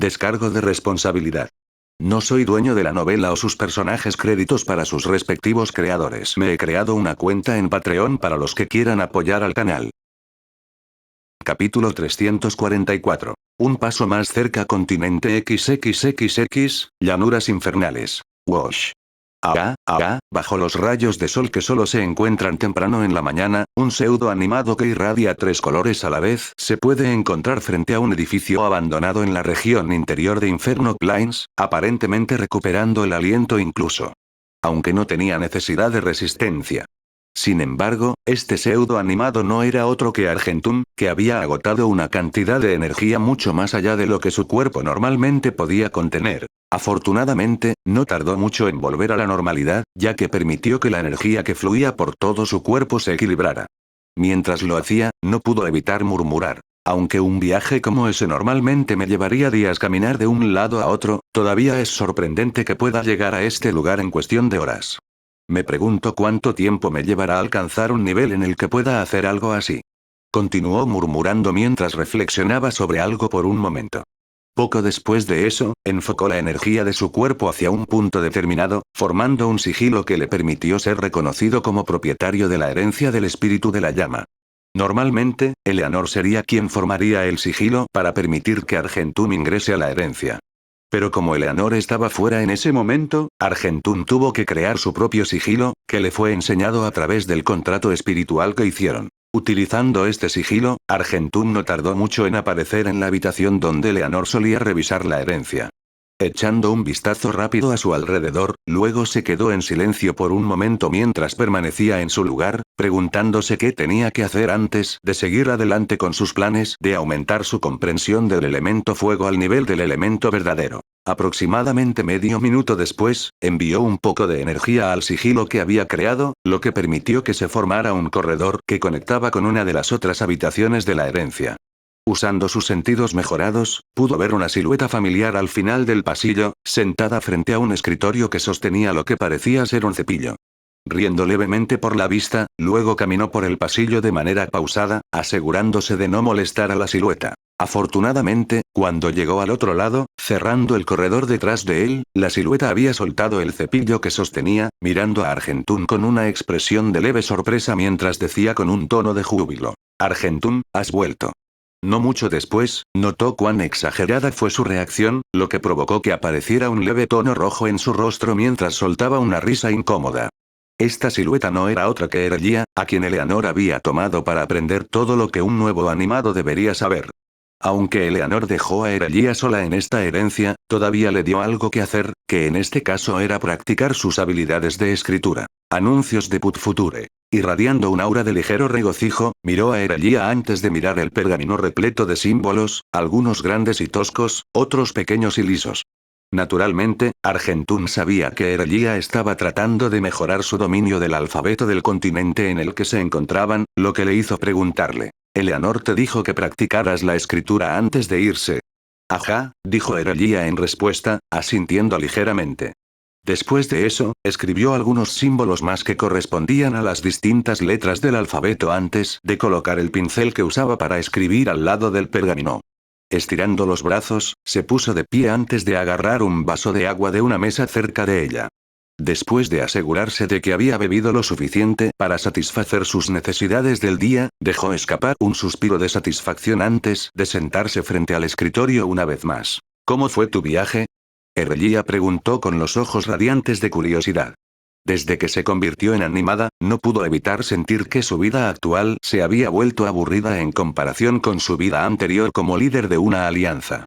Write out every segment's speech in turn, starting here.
Descargo de responsabilidad. No soy dueño de la novela o sus personajes, créditos para sus respectivos creadores. Me he creado una cuenta en Patreon para los que quieran apoyar al canal. Capítulo 344. Un paso más cerca. Continente XXXX, llanuras infernales. Wash. Bajo los rayos de sol que solo se encuentran temprano en la mañana, un pseudo animado que irradia tres colores a la vez se puede encontrar frente a un edificio abandonado en la región interior de Inferno Plains, aparentemente recuperando el aliento incluso. Aunque no tenía necesidad de resistencia. Sin embargo, este pseudo animado no era otro que Argentum, que había agotado una cantidad de energía mucho más allá de lo que su cuerpo normalmente podía contener. Afortunadamente, no tardó mucho en volver a la normalidad, ya que permitió que la energía que fluía por todo su cuerpo se equilibrara. Mientras lo hacía, no pudo evitar murmurar. Aunque un viaje como ese normalmente me llevaría días caminar de un lado a otro, todavía es sorprendente que pueda llegar a este lugar en cuestión de horas. Me pregunto cuánto tiempo me llevará a alcanzar un nivel en el que pueda hacer algo así. Continuó murmurando mientras reflexionaba sobre algo por un momento. Poco después de eso, enfocó la energía de su cuerpo hacia un punto determinado, formando un sigilo que le permitió ser reconocido como propietario de la herencia del espíritu de la llama. Normalmente, Eleanor sería quien formaría el sigilo para permitir que Argentum ingrese a la herencia. Pero como Eleanor estaba fuera en ese momento, Argentum tuvo que crear su propio sigilo, que le fue enseñado a través del contrato espiritual que hicieron. Utilizando este sigilo, Argentum no tardó mucho en aparecer en la habitación donde Eleanor solía revisar la herencia. Echando un vistazo rápido a su alrededor, luego se quedó en silencio por un momento mientras permanecía en su lugar, preguntándose qué tenía que hacer antes de seguir adelante con sus planes de aumentar su comprensión del elemento fuego al nivel del elemento verdadero. Aproximadamente medio minuto después, envió un poco de energía al sigilo que había creado, lo que permitió que se formara un corredor que conectaba con una de las otras habitaciones de la herencia. Usando sus sentidos mejorados, pudo ver una silueta familiar al final del pasillo, sentada frente a un escritorio que sostenía lo que parecía ser un cepillo. Riendo levemente por la vista, luego caminó por el pasillo de manera pausada, asegurándose de no molestar a la silueta. Afortunadamente, cuando llegó al otro lado, cerrando el corredor detrás de él, la silueta había soltado el cepillo que sostenía, mirando a Argentum con una expresión de leve sorpresa mientras decía con un tono de júbilo: «Argentum, has vuelto». No mucho después, notó cuán exagerada fue su reacción, lo que provocó que apareciera un leve tono rojo en su rostro mientras soltaba una risa incómoda. Esta silueta no era otra que Erelia, a quien Eleanor había tomado para aprender todo lo que un nuevo animado debería saber. Aunque Eleanor dejó a Erelia sola en esta herencia, todavía le dio algo que hacer, que en este caso era practicar sus habilidades de escritura. Anuncios de Put Future. Irradiando un aura de ligero regocijo, miró a Erelia antes de mirar el pergamino repleto de símbolos, algunos grandes y toscos, otros pequeños y lisos. Naturalmente, Argentum sabía que Erelia estaba tratando de mejorar su dominio del alfabeto del continente en el que se encontraban, lo que le hizo preguntarle: «Eleanor te dijo que practicaras la escritura antes de irse». «Ajá», dijo Erelia en respuesta, asintiendo ligeramente. Después de eso, escribió algunos símbolos más que correspondían a las distintas letras del alfabeto antes de colocar el pincel que usaba para escribir al lado del pergamino. Estirando los brazos, se puso de pie antes de agarrar un vaso de agua de una mesa cerca de ella. Después de asegurarse de que había bebido lo suficiente para satisfacer sus necesidades del día, dejó escapar un suspiro de satisfacción antes de sentarse frente al escritorio una vez más. «¿Cómo fue tu viaje?», Erelia preguntó con los ojos radiantes de curiosidad. Desde que se convirtió en animada, no pudo evitar sentir que su vida actual se había vuelto aburrida en comparación con su vida anterior como líder de una alianza.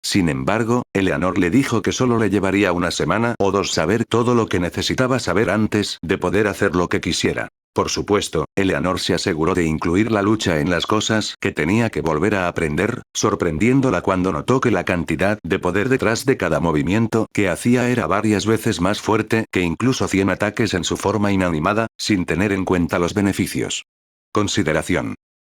Sin embargo, Eleanor le dijo que solo le llevaría una semana o dos saber todo lo que necesitaba saber antes de poder hacer lo que quisiera. Por supuesto, Eleanor se aseguró de incluir la lucha en las cosas que tenía que volver a aprender, sorprendiéndola cuando notó que la cantidad de poder detrás de cada movimiento que hacía era varias veces más fuerte que incluso 100 ataques en su forma inanimada, sin tener en cuenta los beneficios. Consideración.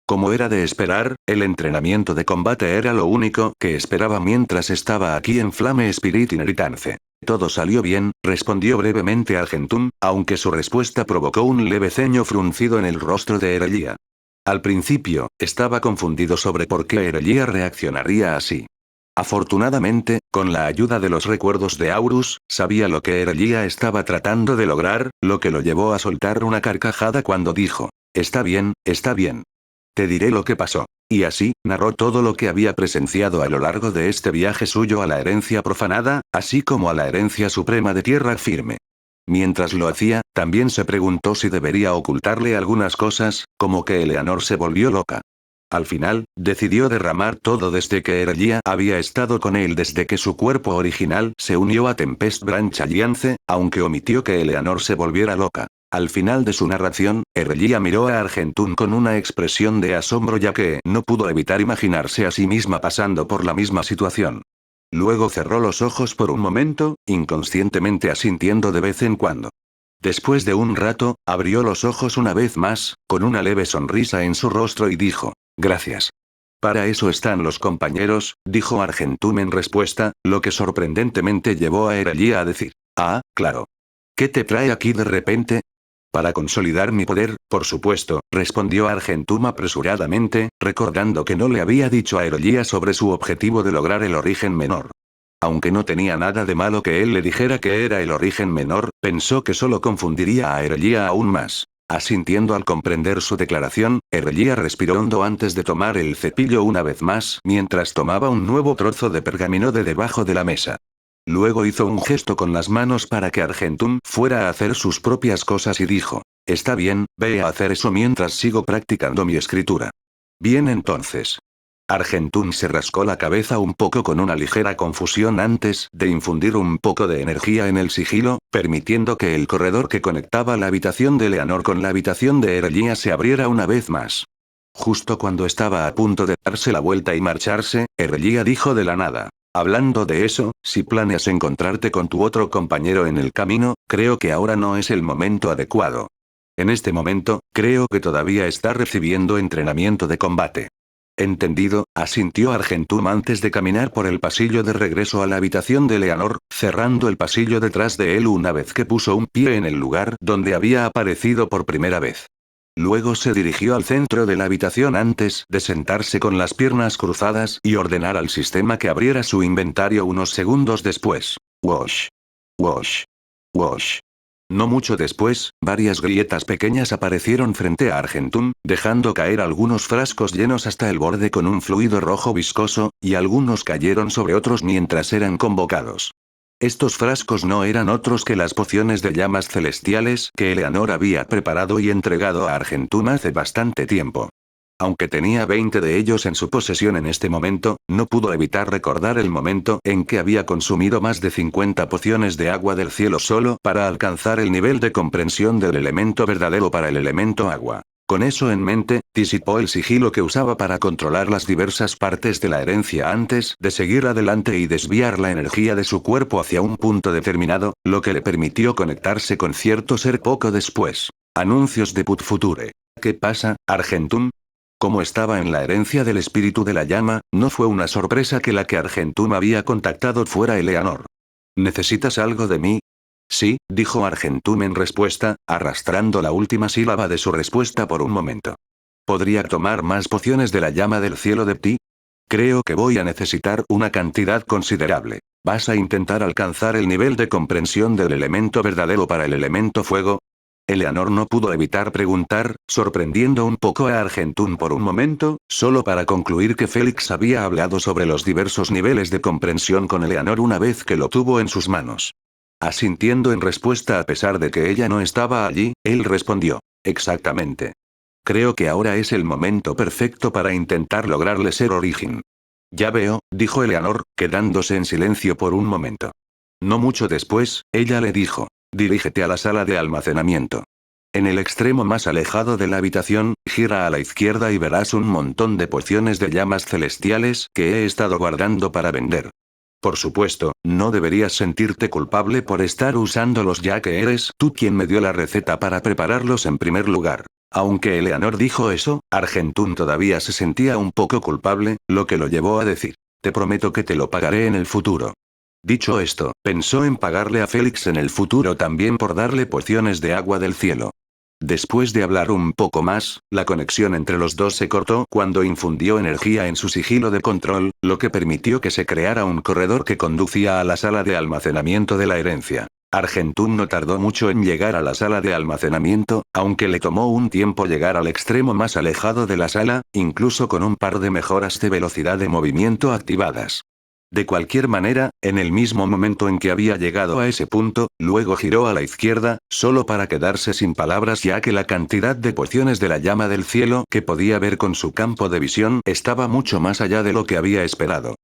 Como era de esperar, el entrenamiento de combate era lo único que esperaba mientras estaba aquí en Flame Spirit Inheritance. Todo salió bien, respondió brevemente Argentum, aunque su respuesta provocó un leve ceño fruncido en el rostro de Erelia. Al principio, estaba confundido sobre por qué Erelia reaccionaría así. Afortunadamente, con la ayuda de los recuerdos de Aurus, sabía lo que Erelía estaba tratando de lograr, lo que lo llevó a soltar una carcajada cuando dijo: Está bien, está bien. Te diré lo que pasó. Y así, narró todo lo que había presenciado a lo largo de este viaje suyo a la herencia profanada, así como a la herencia suprema de tierra firme. Mientras lo hacía, también se preguntó si debería ocultarle algunas cosas, como que Eleanor se volvió loca. Al final, decidió derramar todo desde que Erelía había estado con él desde que su cuerpo original se unió a Tempest Branch Alliance, aunque omitió que Eleanor se volviera loca. Al final de su narración, Erelía miró a Argentún con una expresión de asombro ya que no pudo evitar imaginarse a sí misma pasando por la misma situación. Luego cerró los ojos por un momento, inconscientemente asintiendo de vez en cuando. Después de un rato, abrió los ojos una vez más, con una leve sonrisa en su rostro y dijo: Gracias. Para eso están los compañeros, dijo Argentún en respuesta, lo que sorprendentemente llevó a Erelía a decir: Ah, claro. ¿Qué te trae aquí de repente? Para consolidar mi poder, por supuesto, respondió Argentum apresuradamente, recordando que no le había dicho a Erelía sobre su objetivo de lograr el origen menor. Aunque no tenía nada de malo que él le dijera que era el origen menor, pensó que solo confundiría a Erelía aún más. Asintiendo al comprender su declaración, Erelía respiró hondo antes de tomar el cepillo una vez más, mientras tomaba un nuevo trozo de pergamino de debajo de la mesa. Luego hizo un gesto con las manos para que Argentum fuera a hacer sus propias cosas y dijo: Está bien, ve a hacer eso mientras sigo practicando mi escritura. Bien entonces. Argentún se rascó la cabeza un poco con una ligera confusión antes de infundir un poco de energía en el sigilo, permitiendo que el corredor que conectaba la habitación de Leonor con la habitación de Erelía se abriera una vez más. Justo cuando estaba a punto de darse la vuelta y marcharse, Erelía dijo de la nada: Hablando de eso, si planeas encontrarte con tu otro compañero en el camino, creo que ahora no es el momento adecuado. En este momento, creo que todavía está recibiendo entrenamiento de combate. Entendido, asintió Argentum antes de caminar por el pasillo de regreso a la habitación de Leonor, cerrando el pasillo detrás de él una vez que puso un pie en el lugar donde había aparecido por primera vez. Luego se dirigió al centro de la habitación antes de sentarse con las piernas cruzadas y ordenar al sistema que abriera su inventario unos segundos después. Wash. Wash. Wash. No mucho después, varias grietas pequeñas aparecieron frente a Argentum, dejando caer algunos frascos llenos hasta el borde con un fluido rojo viscoso, y algunos cayeron sobre otros mientras eran convocados. Estos frascos no eran otros que las pociones de llamas celestiales que Eleanor había preparado y entregado a Argentum hace bastante tiempo. Aunque tenía 20 de ellos en su posesión en este momento, no pudo evitar recordar el momento en que había consumido más de 50 pociones de agua del cielo solo para alcanzar el nivel de comprensión del elemento verdadero para el elemento agua. Con eso en mente, disipó el sigilo que usaba para controlar las diversas partes de la herencia antes de seguir adelante y desviar la energía de su cuerpo hacia un punto determinado, lo que le permitió conectarse con cierto ser poco después. Anuncios de Put Future. ¿Qué pasa, Argentum? Como estaba en la herencia del espíritu de la llama, no fue una sorpresa que la que Argentum había contactado fuera Eleanor. ¿Necesitas algo de mí? Sí, dijo Argentum en respuesta, arrastrando la última sílaba de su respuesta por un momento. ¿Podría tomar más pociones de la llama del cielo de ti? Creo que voy a necesitar una cantidad considerable. ¿Vas a intentar alcanzar el nivel de comprensión del elemento verdadero para el elemento fuego? Eleanor no pudo evitar preguntar, sorprendiendo un poco a Argentum por un momento, solo para concluir que Félix había hablado sobre los diversos niveles de comprensión con Eleanor una vez que lo tuvo en sus manos. Asintiendo en respuesta a pesar de que ella no estaba allí, él respondió: Exactamente. Creo que ahora es el momento perfecto para intentar lograrle ser origen. Ya veo, dijo Eleanor, quedándose en silencio por un momento. No mucho después, ella le dijo: Dirígete a la sala de almacenamiento. En el extremo más alejado de la habitación, gira a la izquierda y verás un montón de pociones de llamas celestiales que he estado guardando para vender. Por supuesto, no deberías sentirte culpable por estar usándolos ya que eres tú quien me dio la receta para prepararlos en primer lugar. Aunque Eleanor dijo eso, Argentum todavía se sentía un poco culpable, lo que lo llevó a decir: Te prometo que te lo pagaré en el futuro. Dicho esto, pensó en pagarle a Félix en el futuro también por darle pociones de agua del cielo. Después de hablar un poco más, la conexión entre los dos se cortó cuando infundió energía en su sigilo de control, lo que permitió que se creara un corredor que conducía a la sala de almacenamiento de la herencia. Argentum no tardó mucho en llegar a la sala de almacenamiento, aunque le tomó un tiempo llegar al extremo más alejado de la sala, incluso con un par de mejoras de velocidad de movimiento activadas. De cualquier manera, en el mismo momento en que había llegado a ese punto, luego giró a la izquierda, solo para quedarse sin palabras ya que la cantidad de pociones de la llama del cielo que podía ver con su campo de visión estaba mucho más allá de lo que había esperado.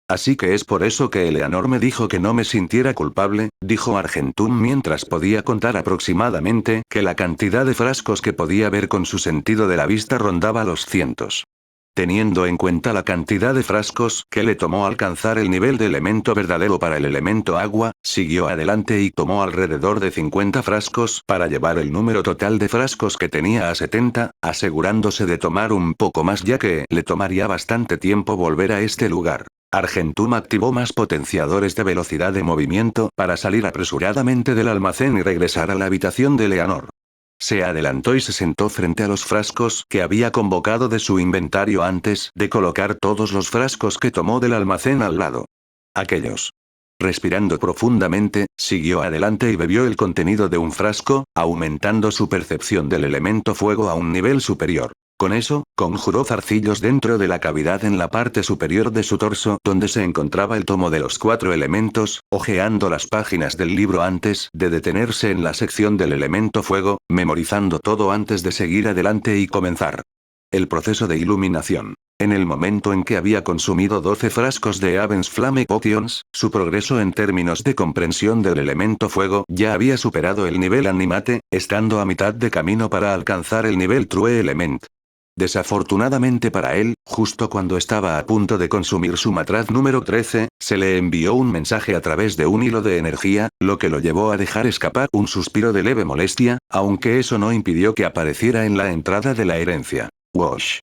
Así que es por eso que Eleanor me dijo que no me sintiera culpable, dijo Argentum mientras podía contar aproximadamente que la cantidad de frascos que podía ver con su sentido de la vista rondaba los cientos. Teniendo en cuenta la cantidad de frascos que le tomó alcanzar el nivel de elemento verdadero para el elemento agua, siguió adelante y tomó alrededor de 50 frascos para llevar el número total de frascos que tenía a 70, asegurándose de tomar un poco más ya que le tomaría bastante tiempo volver a este lugar. Argentum activó más potenciadores de velocidad de movimiento para salir apresuradamente del almacén y regresar a la habitación de Eleanor. Se adelantó y se sentó frente a los frascos que había convocado de su inventario antes de colocar todos los frascos que tomó del almacén al lado. Aquellos. Respirando profundamente, siguió adelante y bebió el contenido de un frasco, aumentando su percepción del elemento fuego a un nivel superior. Con eso, conjuró zarcillos dentro de la cavidad en la parte superior de su torso donde se encontraba el tomo de los 4 elementos, hojeando las páginas del libro antes de detenerse en la sección del elemento fuego, memorizando todo antes de seguir adelante y comenzar. El proceso de iluminación. En el momento en que había consumido 12 frascos de Avens Flame Potions, su progreso en términos de comprensión del elemento fuego ya había superado el nivel animate, estando a mitad de camino para alcanzar el nivel True Element. Desafortunadamente para él, justo cuando estaba a punto de consumir su matraz número 13, se le envió un mensaje a través de un hilo de energía, lo que lo llevó a dejar escapar un suspiro de leve molestia, aunque eso no impidió que apareciera en la entrada de la herencia. Wash.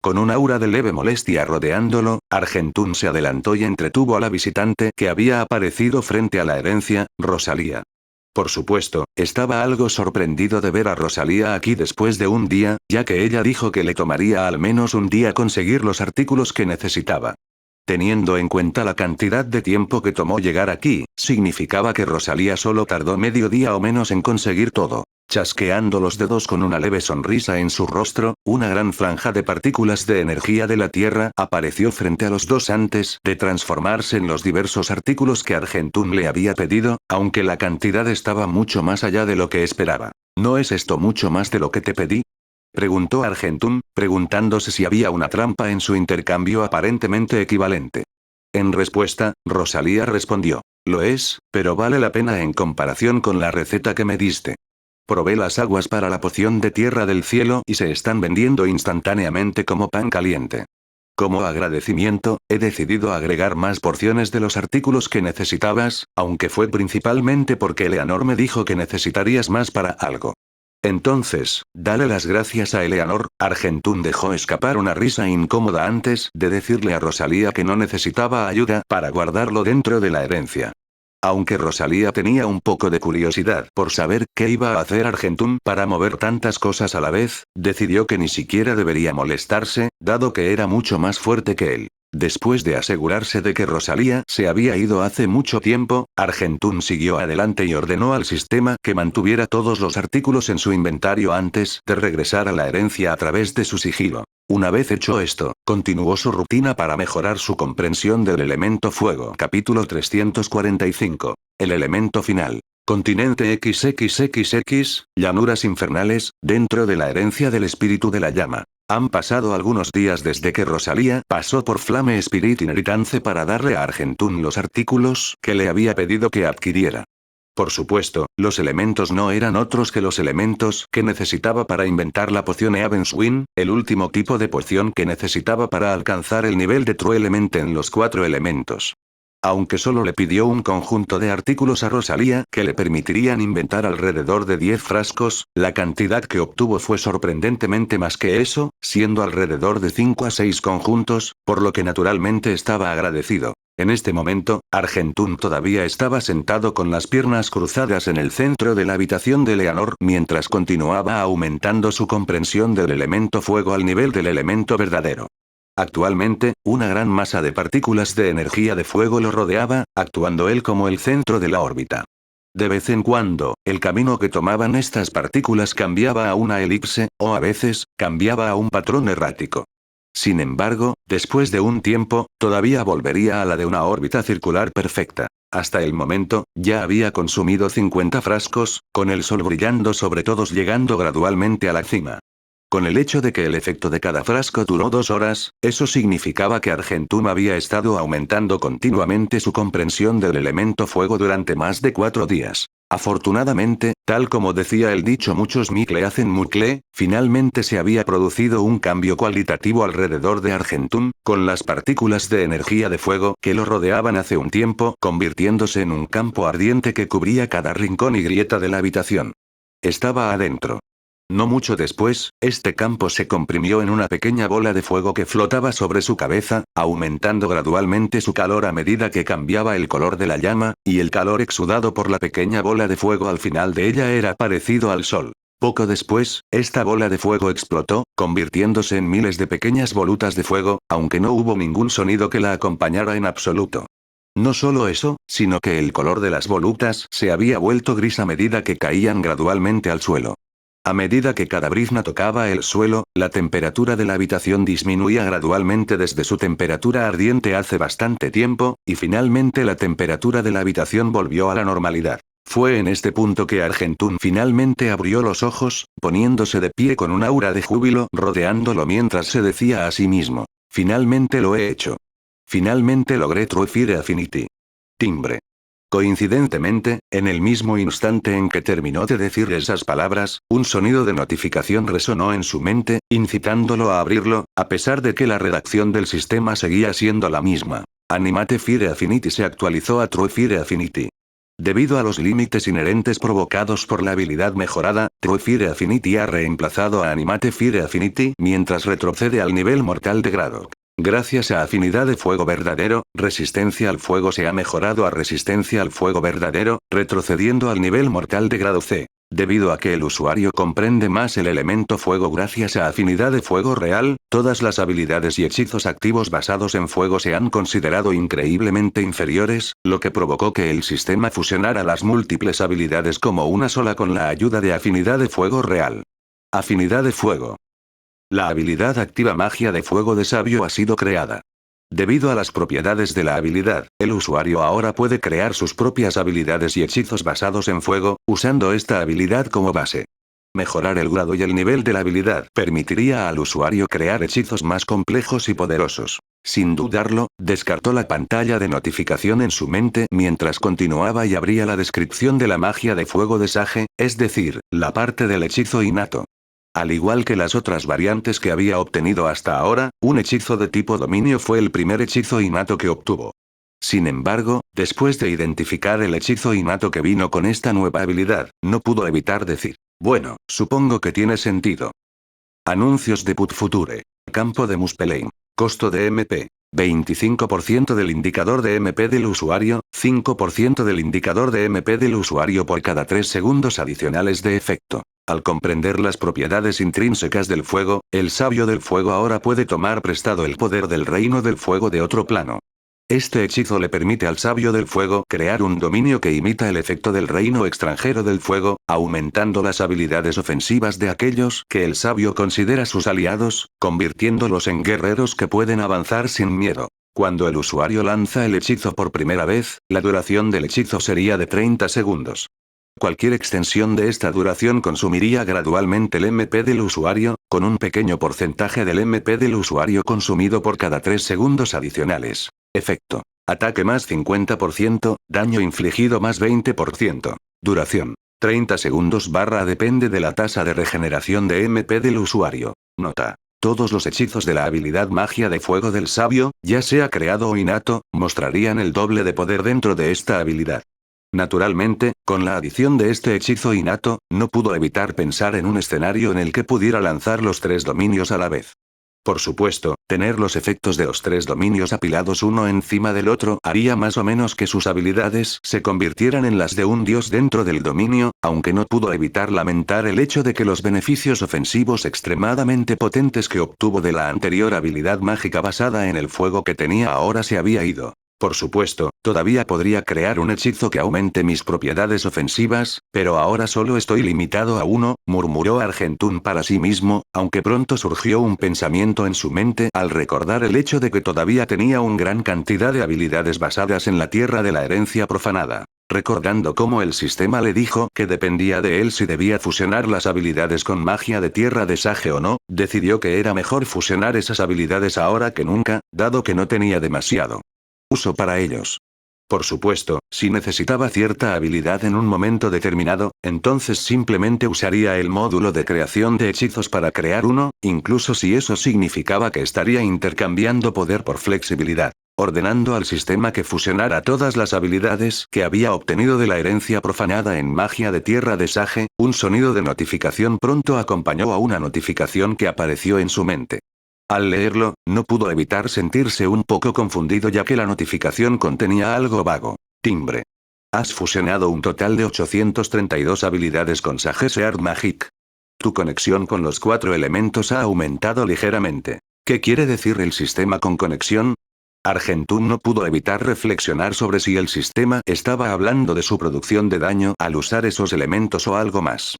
Con un aura de leve molestia rodeándolo, Argentum se adelantó y entretuvo a la visitante que había aparecido frente a la herencia, Rosalía. Por supuesto, estaba algo sorprendido de ver a Rosalía aquí después de un día, ya que ella dijo que le tomaría al menos un día conseguir los artículos que necesitaba. Teniendo en cuenta la cantidad de tiempo que tomó llegar aquí, significaba que Rosalía solo tardó medio día o menos en conseguir todo. Chasqueando los dedos con una leve sonrisa en su rostro, una gran franja de partículas de energía de la Tierra apareció frente a los dos antes de transformarse en los diversos artículos que Argentum le había pedido, aunque la cantidad estaba mucho más allá de lo que esperaba. ¿No es esto mucho más de lo que te pedí?, preguntó Argentum, preguntándose si había una trampa en su intercambio aparentemente equivalente. En respuesta, Rosalía respondió: lo es, pero vale la pena en comparación con la receta que me diste. Probé las aguas para la poción de tierra del cielo y se están vendiendo instantáneamente como pan caliente. Como agradecimiento, he decidido agregar más porciones de los artículos que necesitabas, aunque fue principalmente porque Eleanor me dijo que necesitarías más para algo. Entonces, dale las gracias a Eleanor. Argentum dejó escapar una risa incómoda antes de decirle a Rosalía que no necesitaba ayuda para guardarlo dentro de la herencia. Aunque Rosalía tenía un poco de curiosidad por saber qué iba a hacer Argentum para mover tantas cosas a la vez, decidió que ni siquiera debería molestarse, dado que era mucho más fuerte que él. Después de asegurarse de que Rosalía se había ido hace mucho tiempo, Argentum siguió adelante y ordenó al sistema que mantuviera todos los artículos en su inventario antes de regresar a la herencia a través de su sigilo. Una vez hecho esto, continuó su rutina para mejorar su comprensión del elemento fuego. Capítulo 345. El elemento final. Continente XXXX, llanuras infernales, dentro de la herencia del espíritu de la llama. Han pasado algunos días desde que Rosalía pasó por Flame Spirit Inheritance para darle a Argentum los artículos que le había pedido que adquiriera. Por supuesto, los elementos no eran otros que los elementos que necesitaba para inventar la poción Eavenswin, el último tipo de poción que necesitaba para alcanzar el nivel de True Element en los 4 elementos. Aunque solo le pidió un conjunto de artículos a Rosalía que le permitirían inventar alrededor de 10 frascos, la cantidad que obtuvo fue sorprendentemente más que eso, siendo alrededor de 5 a 6 conjuntos, por lo que naturalmente estaba agradecido. En este momento, Argentún todavía estaba sentado con las piernas cruzadas en el centro de la habitación de Leonor mientras continuaba aumentando su comprensión del elemento fuego al nivel del elemento verdadero. Actualmente, una gran masa de partículas de energía de fuego lo rodeaba, actuando él como el centro de la órbita. De vez en cuando, el camino que tomaban estas partículas cambiaba a una elipse, o a veces, cambiaba a un patrón errático. Sin embargo, después de un tiempo, todavía volvería a la de una órbita circular perfecta. Hasta el momento, ya había consumido 50 frascos, con el sol brillando sobre todos llegando gradualmente a la cima. Con el hecho de que el efecto de cada frasco duró 2 horas, eso significaba que Argentum había estado aumentando continuamente su comprensión del elemento fuego durante más de 4 días. Afortunadamente, tal como decía el dicho muchos Mikle hacen Mukle, finalmente se había producido un cambio cualitativo alrededor de Argentum, con las partículas de energía de fuego que lo rodeaban hace un tiempo convirtiéndose en un campo ardiente que cubría cada rincón y grieta de la habitación. Estaba adentro. No mucho después, este campo se comprimió en una pequeña bola de fuego que flotaba sobre su cabeza, aumentando gradualmente su calor a medida que cambiaba el color de la llama, y el calor exudado por la pequeña bola de fuego al final de ella era parecido al sol. Poco después, esta bola de fuego explotó, convirtiéndose en miles de pequeñas volutas de fuego, aunque no hubo ningún sonido que la acompañara en absoluto. No solo eso, sino que el color de las volutas se había vuelto gris a medida que caían gradualmente al suelo. A medida que cada brizna tocaba el suelo, la temperatura de la habitación disminuía gradualmente desde su temperatura ardiente hace bastante tiempo, y finalmente la temperatura de la habitación volvió a la normalidad. Fue en este punto que Argentún finalmente abrió los ojos, poniéndose de pie con un aura de júbilo rodeándolo mientras se decía a sí mismo: finalmente lo he hecho. Finalmente logré True Fire Affinity. Timbre. Coincidentemente, en el mismo instante en que terminó de decir esas palabras, un sonido de notificación resonó en su mente, incitándolo a abrirlo, a pesar de que la redacción del sistema seguía siendo la misma. Animate Fire Affinity se actualizó a True Fire Affinity. Debido a los límites inherentes provocados por la habilidad mejorada, True Fire Affinity ha reemplazado a Animate Fire Affinity mientras retrocede al nivel mortal de grado. Gracias a afinidad de fuego verdadero, resistencia al fuego se ha mejorado a resistencia al fuego verdadero, retrocediendo al nivel mortal de grado C. Debido a que el usuario comprende más el elemento fuego gracias a afinidad de fuego real, todas las habilidades y hechizos activos basados en fuego se han considerado increíblemente inferiores, lo que provocó que el sistema fusionara las múltiples habilidades como una sola con la ayuda de afinidad de fuego real. Afinidad de fuego. La habilidad activa magia de fuego de sabio ha sido creada. Debido a las propiedades de la habilidad, el usuario ahora puede crear sus propias habilidades y hechizos basados en fuego, usando esta habilidad como base. Mejorar el grado y el nivel de la habilidad permitiría al usuario crear hechizos más complejos y poderosos. Sin dudarlo, descartó la pantalla de notificación en su mente mientras continuaba y abría la descripción de la magia de fuego de Sage, es decir, la parte del hechizo innato. Al igual que las otras variantes que había obtenido hasta ahora, un hechizo de tipo dominio fue el primer hechizo innato que obtuvo. Sin embargo, después de identificar el hechizo innato que vino con esta nueva habilidad, no pudo evitar decir: bueno, supongo que tiene sentido. Anuncios de Put Future. Campo de Muspelheim. Costo de MP. 25% del indicador de MP del usuario, 5% del indicador de MP del usuario por cada 3 segundos adicionales de efecto. Al comprender las propiedades intrínsecas del fuego, el sabio del fuego ahora puede tomar prestado el poder del reino del fuego de otro plano. Este hechizo le permite al sabio del fuego crear un dominio que imita el efecto del reino extranjero del fuego, aumentando las habilidades ofensivas de aquellos que el sabio considera sus aliados, convirtiéndolos en guerreros que pueden avanzar sin miedo. Cuando el usuario lanza el hechizo por primera vez, la duración del hechizo sería de 30 segundos. Cualquier extensión de esta duración consumiría gradualmente el MP del usuario, con un pequeño porcentaje del MP del usuario consumido por cada 3 segundos adicionales. Efecto. Ataque más 50%, daño infligido más 20%. Duración. 30 segundos / depende de la tasa de regeneración de MP del usuario. Nota. Todos los hechizos de la habilidad magia de fuego del sabio, ya sea creado o innato, mostrarían el doble de poder dentro de esta habilidad. Naturalmente, con la adición de este hechizo innato, no pudo evitar pensar en un escenario en el que pudiera lanzar los 3 dominios a la vez. Por supuesto, tener los efectos de los tres dominios apilados uno encima del otro haría más o menos que sus habilidades se convirtieran en las de un dios dentro del dominio, aunque no pudo evitar lamentar el hecho de que los beneficios ofensivos extremadamente potentes que obtuvo de la anterior habilidad mágica basada en el fuego que tenía ahora se había ido. Por supuesto, todavía podría crear un hechizo que aumente mis propiedades ofensivas, pero ahora solo estoy limitado a uno, murmuró Argentún para sí mismo, aunque pronto surgió un pensamiento en su mente al recordar el hecho de que todavía tenía una gran cantidad de habilidades basadas en la tierra de la herencia profanada. Recordando cómo el sistema le dijo que dependía de él si debía fusionar las habilidades con magia de tierra de Sage o no, decidió que era mejor fusionar esas habilidades ahora que nunca, dado que no tenía demasiado uso para ellos. Por supuesto, si necesitaba cierta habilidad en un momento determinado, entonces simplemente usaría el módulo de creación de hechizos para crear uno, incluso si eso significaba que estaría intercambiando poder por flexibilidad, ordenando al sistema que fusionara todas las habilidades que había obtenido de la herencia profanada en magia de tierra de Sage. Un sonido de notificación pronto acompañó a una notificación que apareció en su mente. Al leerlo, no pudo evitar sentirse un poco confundido ya que la notificación contenía algo vago. Timbre. Has fusionado un total de 832 habilidades con Sage Sword Magic. Tu conexión con los 4 elementos ha aumentado ligeramente. ¿Qué quiere decir el sistema con conexión? Argentún no pudo evitar reflexionar sobre si el sistema estaba hablando de su producción de daño al usar esos elementos o algo más.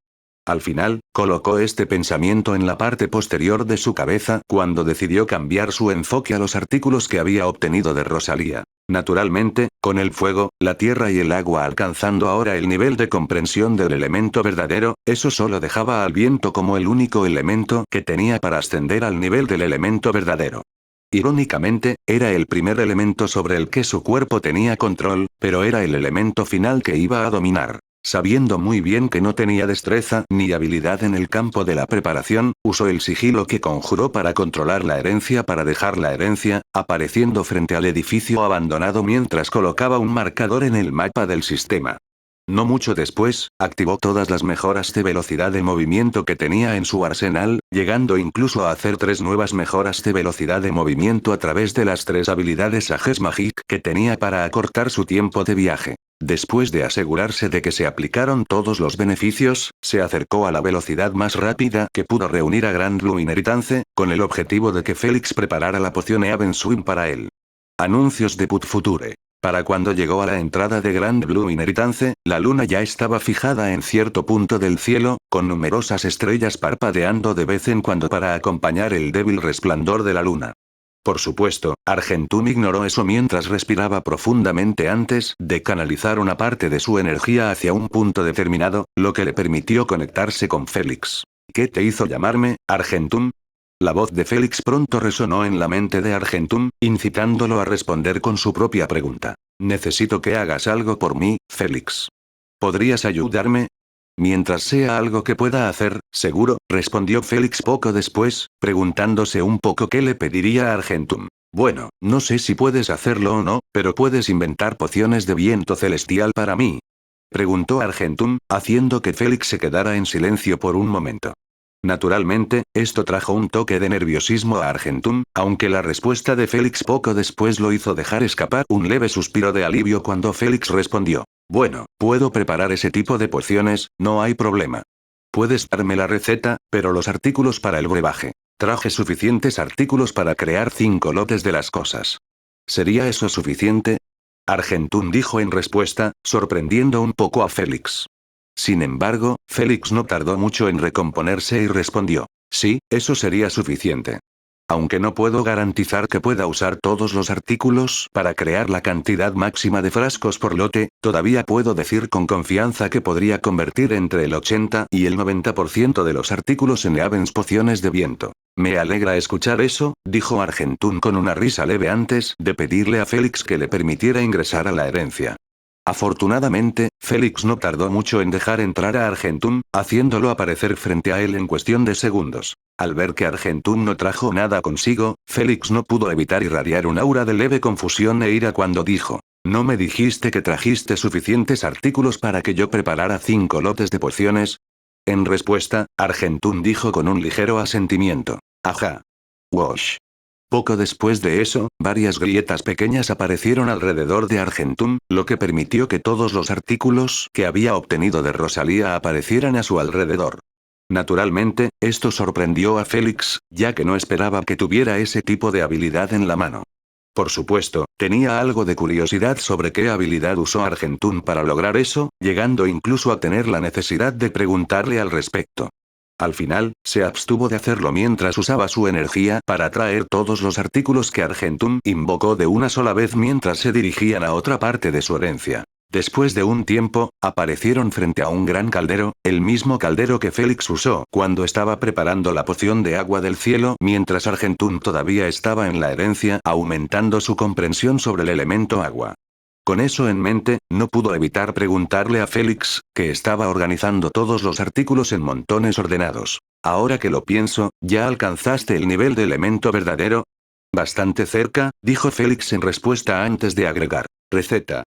Al final, colocó este pensamiento en la parte posterior de su cabeza cuando decidió cambiar su enfoque a los artículos que había obtenido de Rosalía. Naturalmente, con el fuego, la tierra y el agua alcanzando ahora el nivel de comprensión del elemento verdadero, eso solo dejaba al viento como el único elemento que tenía para ascender al nivel del elemento verdadero. Irónicamente, era el primer elemento sobre el que su cuerpo tenía control, pero era el elemento final que iba a dominar. Sabiendo muy bien que no tenía destreza ni habilidad en el campo de la preparación, usó el sigilo que conjuró para controlar la herencia para dejar la herencia, apareciendo frente al edificio abandonado mientras colocaba un marcador en el mapa del sistema. No mucho después, activó todas las mejoras de velocidad de movimiento que tenía en su arsenal, llegando incluso a hacer 3 nuevas mejoras de velocidad de movimiento a través de las 3 habilidades Sage Magic que tenía para acortar su tiempo de viaje. Después de asegurarse de que se aplicaron todos los beneficios, se acercó a la velocidad más rápida que pudo reunir a Grand Blue Inheritance, con el objetivo de que Félix preparara la poción Even Swim para él. Anuncios de Put Future. Para cuando llegó a la entrada de Grand Blue Inheritance, la luna ya estaba fijada en cierto punto del cielo, con numerosas estrellas parpadeando de vez en cuando para acompañar el débil resplandor de la luna. Por supuesto, Argentún ignoró eso mientras respiraba profundamente antes de canalizar una parte de su energía hacia un punto determinado, lo que le permitió conectarse con Félix. ¿Qué te hizo llamarme, Argentún? La voz de Félix pronto resonó en la mente de Argentún, incitándolo a responder con su propia pregunta. Necesito que hagas algo por mí, Félix. ¿Podrías ayudarme? Mientras sea algo que pueda hacer, seguro, respondió Félix poco después, preguntándose un poco qué le pediría a Argentún. Bueno, no sé si puedes hacerlo o no, pero puedes inventar pociones de viento celestial para mí. Preguntó Argentún, haciendo que Félix se quedara en silencio por un momento. Naturalmente, esto trajo un toque de nerviosismo a Argentún, aunque la respuesta de Félix poco después lo hizo dejar escapar un leve suspiro de alivio cuando Félix respondió. Bueno, puedo preparar ese tipo de pociones, no hay problema. Puedes darme la receta, pero los artículos para el brebaje. Traje suficientes artículos para crear 5 lotes de las cosas. ¿Sería eso suficiente? Argentún dijo en respuesta, sorprendiendo un poco a Félix. Sin embargo, Félix no tardó mucho en recomponerse y respondió. Sí, eso sería suficiente. Aunque no puedo garantizar que pueda usar todos los artículos para crear la cantidad máxima de frascos por lote, todavía puedo decir con confianza que podría convertir entre el 80 y el 90% de los artículos en Evans pociones de viento. Me alegra escuchar eso, dijo Argentún con una risa leve antes de pedirle a Félix que le permitiera ingresar a la herencia. Afortunadamente, Félix no tardó mucho en dejar entrar a Argentún, haciéndolo aparecer frente a él en cuestión de segundos. Al ver que Argentún no trajo nada consigo, Félix no pudo evitar irradiar un aura de leve confusión e ira cuando dijo: ¿No me dijiste que trajiste suficientes artículos para que yo preparara 5 lotes de pociones? En respuesta, Argentún dijo con un ligero asentimiento: Ajá. Wash. Poco después de eso, varias grietas pequeñas aparecieron alrededor de Argentum, lo que permitió que todos los artículos que había obtenido de Rosalía aparecieran a su alrededor. Naturalmente, esto sorprendió a Félix, ya que no esperaba que tuviera ese tipo de habilidad en la mano. Por supuesto, tenía algo de curiosidad sobre qué habilidad usó Argentum para lograr eso, llegando incluso a tener la necesidad de preguntarle al respecto. Al final, se abstuvo de hacerlo mientras usaba su energía para traer todos los artículos que Argentum invocó de una sola vez mientras se dirigían a otra parte de su herencia. Después de un tiempo, aparecieron frente a un gran caldero, el mismo caldero que Félix usó cuando estaba preparando la poción de agua del cielo mientras Argentum todavía estaba en la herencia, aumentando su comprensión sobre el elemento agua. Con eso en mente, no pudo evitar preguntarle a Félix, que estaba organizando todos los artículos en montones ordenados. Ahora que lo pienso, ¿ya alcanzaste el nivel de elemento verdadero? Bastante cerca, dijo Félix en respuesta antes de agregar. Receta.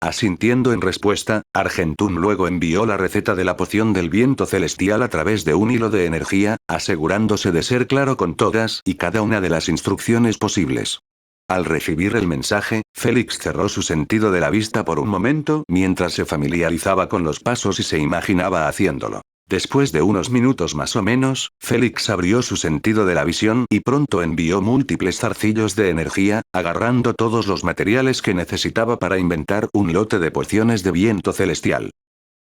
Asintiendo en respuesta, Argentum luego envió la receta de la poción del viento celestial a través de un hilo de energía, asegurándose de ser claro con todas y cada una de las instrucciones posibles. Al recibir el mensaje, Félix cerró su sentido de la vista por un momento mientras se familiarizaba con los pasos y se imaginaba haciéndolo. Después de unos minutos más o menos, Félix abrió su sentido de la visión y pronto envió múltiples zarcillos de energía, agarrando todos los materiales que necesitaba para inventar un lote de pociones de viento celestial.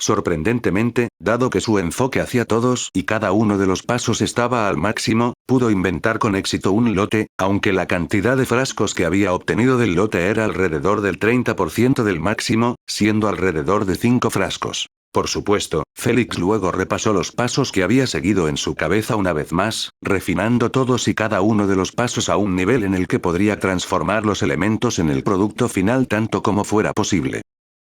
Sorprendentemente, dado que su enfoque hacia todos y cada uno de los pasos estaba al máximo, pudo inventar con éxito un lote, aunque la cantidad de frascos que había obtenido del lote era alrededor del 30% del máximo, siendo alrededor de 5 frascos. Por supuesto, Félix luego repasó los pasos que había seguido en su cabeza una vez más, refinando todos y cada uno de los pasos a un nivel en el que podría transformar los elementos en el producto final tanto como fuera posible.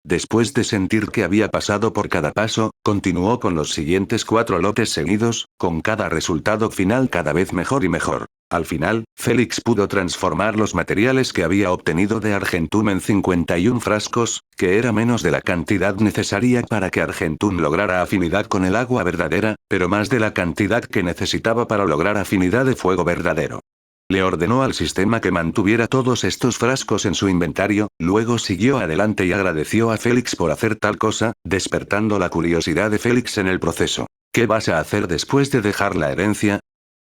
Después de sentir que había pasado por cada paso, continuó con los siguientes 4 lotes seguidos, con cada resultado final cada vez mejor y mejor. Al final, Félix pudo transformar los materiales que había obtenido de Argentum en 51 frascos, que era menos de la cantidad necesaria para que Argentum lograra afinidad con el agua verdadera, pero más de la cantidad que necesitaba para lograr afinidad de fuego verdadero. Le ordenó al sistema que mantuviera todos estos frascos en su inventario, luego siguió adelante y agradeció a Félix por hacer tal cosa, despertando la curiosidad de Félix en el proceso. ¿Qué vas a hacer después de dejar la herencia?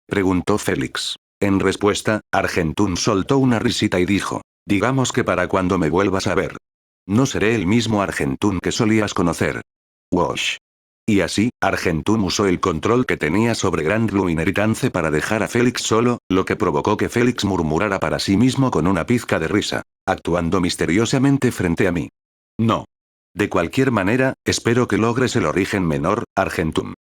Preguntó Félix. En respuesta, Argentum soltó una risita y dijo. Digamos que para cuando me vuelvas a ver. No seré el mismo Argentum que solías conocer. Wash. Y así, Argentum usó el control que tenía sobre Grand Blue Inheritance para dejar a Félix solo, lo que provocó que Félix murmurara para sí mismo con una pizca de risa, actuando misteriosamente frente a mí. No. De cualquier manera, espero que logres el origen menor, Argentum.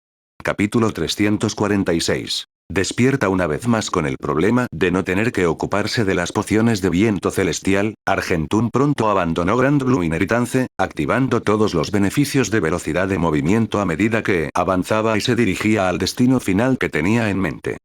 Capítulo 346. Despierta una vez más con el problema de no tener que ocuparse de las pociones de viento celestial, Argentum pronto abandonó Grand Blue Inheritance, activando todos los beneficios de velocidad de movimiento a medida que avanzaba y se dirigía al destino final que tenía en mente.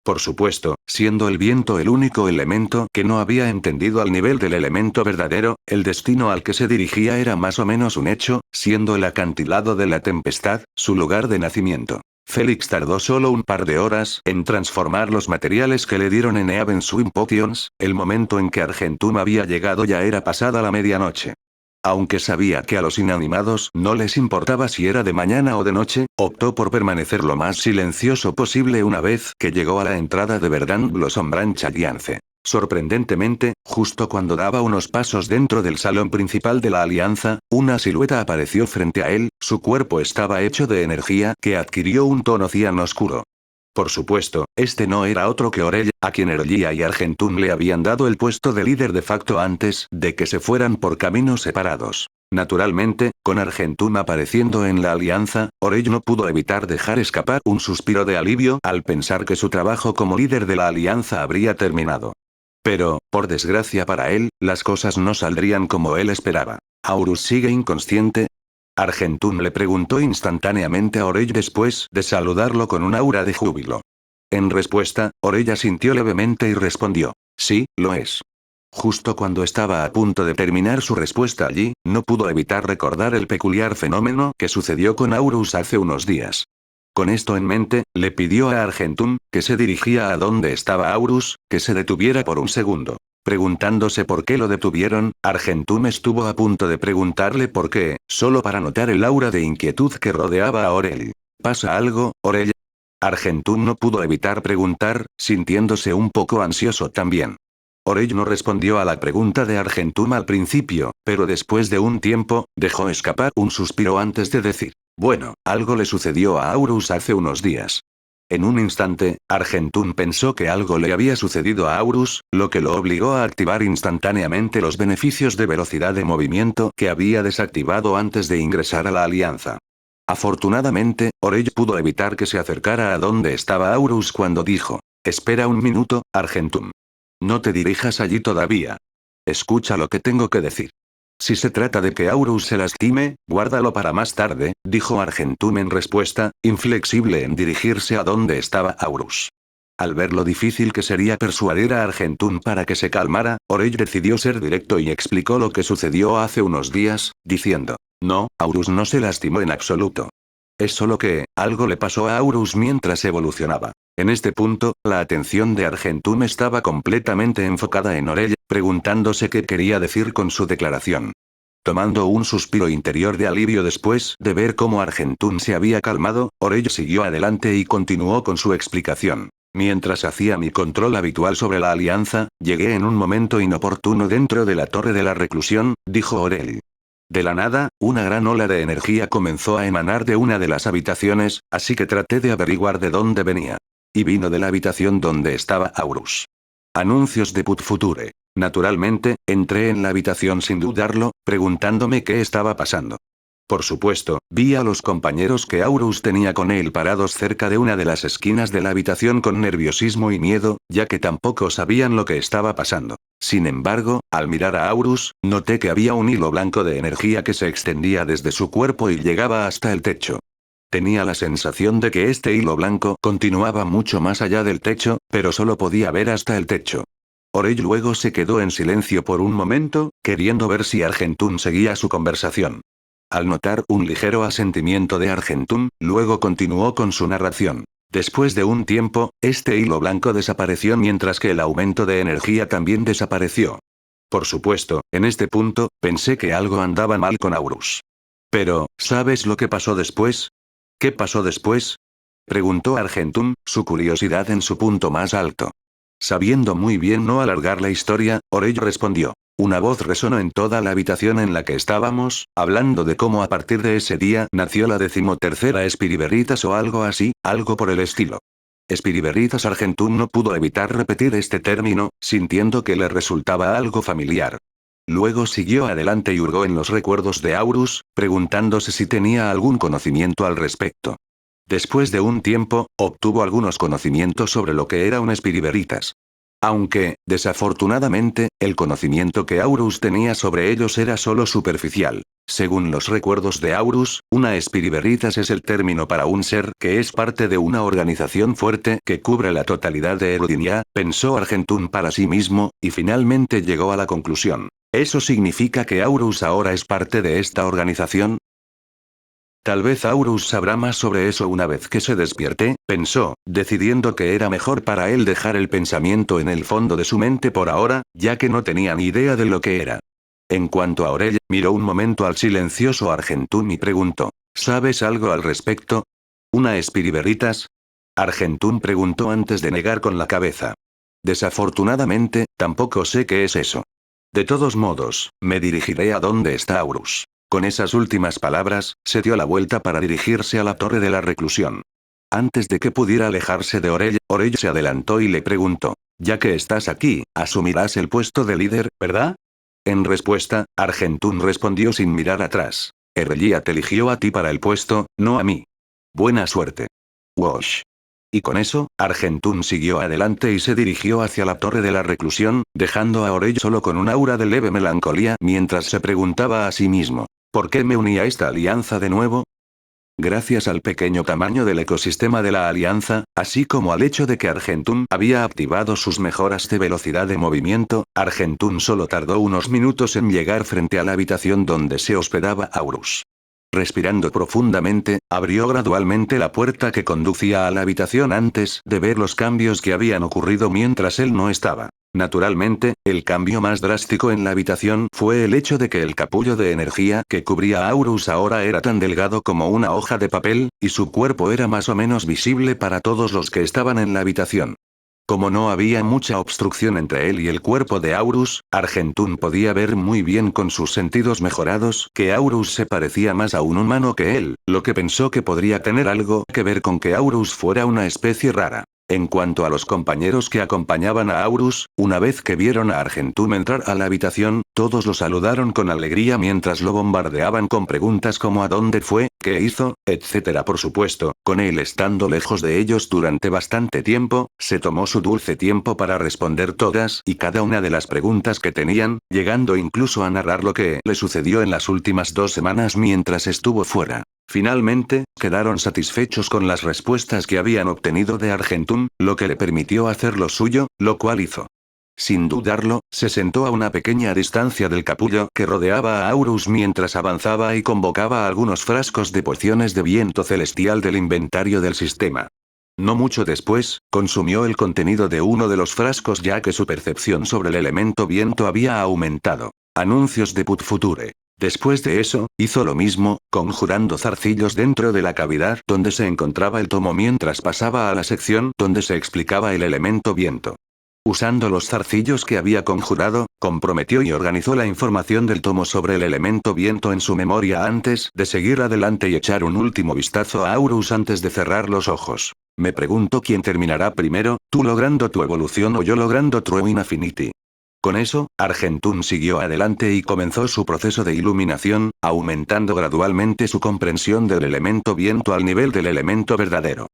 Por supuesto, siendo el viento el único elemento que no había entendido al nivel del elemento verdadero, el destino al que se dirigía era más o menos un hecho, siendo el acantilado de la tempestad, su lugar de nacimiento. Félix tardó solo un par de horas en transformar los materiales que le dieron en Even Swim Potions, el momento en que Argentum había llegado ya era pasada la medianoche. Aunque sabía que a los inanimados no les importaba si era de mañana o de noche, optó por permanecer lo más silencioso posible una vez que llegó a la entrada de Verdant Blossom Branch Alliance. Sorprendentemente, justo cuando daba unos pasos dentro del salón principal de la Alianza, una silueta apareció frente a él, su cuerpo estaba hecho de energía que adquirió un tono cian oscuro. Por supuesto, este no era otro que Orell, a quien Erlia y Argentum le habían dado el puesto de líder de facto antes de que se fueran por caminos separados. Naturalmente, con Argentum apareciendo en la alianza, Orell no pudo evitar dejar escapar un suspiro de alivio al pensar que su trabajo como líder de la alianza habría terminado. Pero, por desgracia para él, las cosas no saldrían como él esperaba. ¿Aurus sigue inconsciente? Argentum le preguntó instantáneamente a Orell después de saludarlo con un aura de júbilo. En respuesta, Orell asintió levemente y respondió. Sí, lo es. Justo cuando estaba a punto de terminar su respuesta allí, no pudo evitar recordar el peculiar fenómeno que sucedió con Aurus hace unos días. Con esto en mente, le pidió a Argentum, que se dirigía a donde estaba Aurus, que se detuviera por un segundo. Preguntándose por qué lo detuvieron, Argentum estuvo a punto de preguntarle por qué, solo para notar el aura de inquietud que rodeaba a Orell. ¿Pasa algo, Orell? Argentum no pudo evitar preguntar, sintiéndose un poco ansioso también. Orell no respondió a la pregunta de Argentum al principio, pero después de un tiempo, dejó escapar un suspiro antes de decir: bueno, algo le sucedió a Aurus hace unos días. En un instante, Argentum pensó que algo le había sucedido a Aurus, lo que lo obligó a activar instantáneamente los beneficios de velocidad de movimiento que había desactivado antes de ingresar a la alianza. Afortunadamente, Orell pudo evitar que se acercara a donde estaba Aurus cuando dijo: espera un minuto, Argentum. No te dirijas allí todavía. Escucha lo que tengo que decir. Si se trata de que Aurus se lastime, guárdalo para más tarde, dijo Argentum en respuesta, inflexible en dirigirse a donde estaba Aurus. Al ver lo difícil que sería persuadir a Argentum para que se calmara, Orell decidió ser directo y explicó lo que sucedió hace unos días, diciendo: no, Aurus no se lastimó en absoluto. Es solo que, algo le pasó a Aurus mientras evolucionaba. En este punto, la atención de Argentum estaba completamente enfocada en Orell, preguntándose qué quería decir con su declaración. Tomando un suspiro interior de alivio después de ver cómo Argentum se había calmado, Orell siguió adelante y continuó con su explicación. Mientras hacía mi control habitual sobre la alianza, llegué en un momento inoportuno dentro de la torre de la reclusión, dijo Orell. De la nada, una gran ola de energía comenzó a emanar de una de las habitaciones, así que traté de averiguar de dónde venía. Y vino de la habitación donde estaba Aurus. Anuncios de Put Future. Naturalmente, entré en la habitación sin dudarlo, preguntándome qué estaba pasando. Por supuesto, vi a los compañeros que Aurus tenía con él parados cerca de una de las esquinas de la habitación con nerviosismo y miedo, ya que tampoco sabían lo que estaba pasando. Sin embargo, al mirar a Aurus, noté que había un hilo blanco de energía que se extendía desde su cuerpo y llegaba hasta el techo. Tenía la sensación de que este hilo blanco continuaba mucho más allá del techo, pero solo podía ver hasta el techo. Orell luego se quedó en silencio por un momento, queriendo ver si Argentum seguía su conversación. Al notar un ligero asentimiento de Argentum, luego continuó con su narración. Después de un tiempo, este hilo blanco desapareció mientras que el aumento de energía también desapareció. Por supuesto, en este punto, pensé que algo andaba mal con Aurus. Pero, ¿sabes lo que pasó después? ¿Qué pasó después? Preguntó Argentum, su curiosidad en su punto más alto. Sabiendo muy bien no alargar la historia, Orell respondió. Una voz resonó en toda la habitación en la que estábamos, hablando de cómo a partir de ese día nació la 13ª Espiriberitas o algo así, algo por el estilo. Espiriberitas. Argentum no pudo evitar repetir este término, sintiendo que le resultaba algo familiar. Luego siguió adelante y hurgó en los recuerdos de Aurus, preguntándose si tenía algún conocimiento al respecto. Después de un tiempo, obtuvo algunos conocimientos sobre lo que era un Espiriberitas. Aunque, desafortunadamente, el conocimiento que Aurus tenía sobre ellos era solo superficial. Según los recuerdos de Aurus, una Espiriberitas es el término para un ser que es parte de una organización fuerte que cubre la totalidad de Erudinia, pensó Argentum para sí mismo, y finalmente llegó a la conclusión. ¿Eso significa que Aurus ahora es parte de esta organización? Tal vez Aurus sabrá más sobre eso una vez que se despierte, pensó, decidiendo que era mejor para él dejar el pensamiento en el fondo de su mente por ahora, ya que no tenía ni idea de lo que era. En cuanto a Orell, miró un momento al silencioso Argentum y preguntó: ¿sabes algo al respecto? ¿Una Espiriberitas? Argentum preguntó antes de negar con la cabeza. Desafortunadamente, tampoco sé qué es eso. De todos modos, me dirigiré a donde está Aurus. Con esas últimas palabras, se dio la vuelta para dirigirse a la torre de la reclusión. Antes de que pudiera alejarse de Orell, Orell se adelantó y le preguntó: ya que estás aquí, asumirás el puesto de líder, ¿verdad? En respuesta, Argentum respondió sin mirar atrás: Errelia te eligió a ti para el puesto, no a mí. Buena suerte. Wash. Y con eso, Argentum siguió adelante y se dirigió hacia la torre de la reclusión, dejando a Orell solo con un aura de leve melancolía mientras se preguntaba a sí mismo: ¿por qué me uní a esta alianza de nuevo? Gracias al pequeño tamaño del ecosistema de la alianza, así como al hecho de que Argentum había activado sus mejoras de velocidad de movimiento, Argentum solo tardó unos minutos en llegar frente a la habitación donde se hospedaba Aurus. Respirando profundamente, abrió gradualmente la puerta que conducía a la habitación antes de ver los cambios que habían ocurrido mientras él no estaba. Naturalmente, el cambio más drástico en la habitación fue el hecho de que el capullo de energía que cubría a Aurus ahora era tan delgado como una hoja de papel, y su cuerpo era más o menos visible para todos los que estaban en la habitación. Como no había mucha obstrucción entre él y el cuerpo de Aurus, Argentún podía ver muy bien con sus sentidos mejorados que Aurus se parecía más a un humano que él, lo que pensó que podría tener algo que ver con que Aurus fuera una especie rara. En cuanto a los compañeros que acompañaban a Aurus, una vez que vieron a Argentún entrar a la habitación, todos lo saludaron con alegría mientras lo bombardeaban con preguntas como a dónde fue, qué hizo, etc. Por supuesto, con él estando lejos de ellos durante bastante tiempo, se tomó su dulce tiempo para responder todas y cada una de las preguntas que tenían, llegando incluso a narrar lo que le sucedió en las últimas 2 semanas mientras estuvo fuera. Finalmente, quedaron satisfechos con las respuestas que habían obtenido de Argentún, lo que le permitió hacer lo suyo, lo cual hizo. Sin dudarlo, se sentó a una pequeña distancia del capullo que rodeaba a Aurus mientras avanzaba y convocaba algunos frascos de pociones de viento celestial del inventario del sistema. No mucho después, consumió el contenido de uno de los frascos ya que su percepción sobre el elemento viento había aumentado. Anuncios de Put Future. Después de eso, hizo lo mismo, conjurando zarcillos dentro de la cavidad donde se encontraba el tomo mientras pasaba a la sección donde se explicaba el elemento viento. Usando los zarcillos que había conjurado, comprometió y organizó la información del tomo sobre el elemento viento en su memoria antes de seguir adelante y echar un último vistazo a Aurus antes de cerrar los ojos. Me pregunto quién terminará primero, tú logrando tu evolución o yo logrando True Infinity. Con eso, Argentún siguió adelante y comenzó su proceso de iluminación, aumentando gradualmente su comprensión del elemento viento al nivel del elemento verdadero.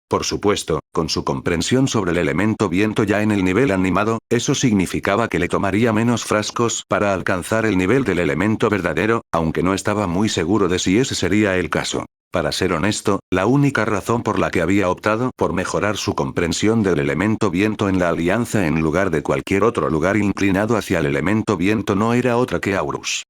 Por supuesto, con su comprensión sobre el elemento viento ya en el nivel animado, eso significaba que le tomaría menos frascos para alcanzar el nivel del elemento verdadero, aunque no estaba muy seguro de si ese sería el caso. Para ser honesto, la única razón por la que había optado por mejorar su comprensión del elemento viento en la Alianza en lugar de cualquier otro lugar inclinado hacia el elemento viento no era otra que Aurus.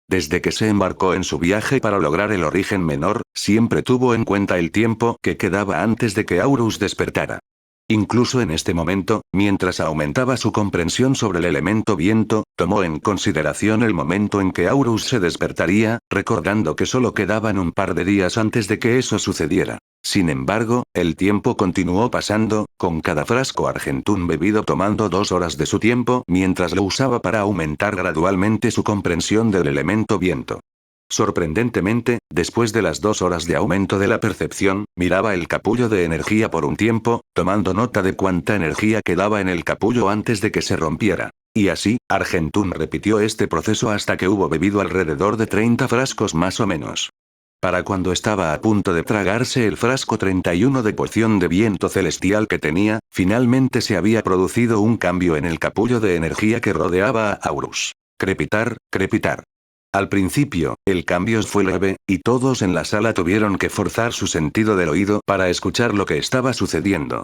Desde que se embarcó en su viaje para lograr el origen menor, siempre tuvo en cuenta el tiempo que quedaba antes de que Aurus despertara. Incluso en este momento, mientras aumentaba su comprensión sobre el elemento viento, tomó en consideración el momento en que Aurus se despertaría, recordando que solo quedaban un par de días antes de que eso sucediera. Sin embargo, el tiempo continuó pasando, con cada frasco Argentún bebido tomando 2 horas de su tiempo mientras lo usaba para aumentar gradualmente su comprensión del elemento viento. Sorprendentemente, después de las 2 horas de aumento de la percepción, miraba el capullo de energía por un tiempo, tomando nota de cuánta energía quedaba en el capullo antes de que se rompiera. Y así, Argentún repitió este proceso hasta que hubo bebido alrededor de 30 frascos más o menos. Para cuando estaba a punto de tragarse el frasco 31 de poción de viento celestial que tenía, finalmente se había producido un cambio en el capullo de energía que rodeaba a Aurus. Crepitar, crepitar. Al principio, el cambio fue leve, y todos en la sala tuvieron que forzar su sentido del oído para escuchar lo que estaba sucediendo.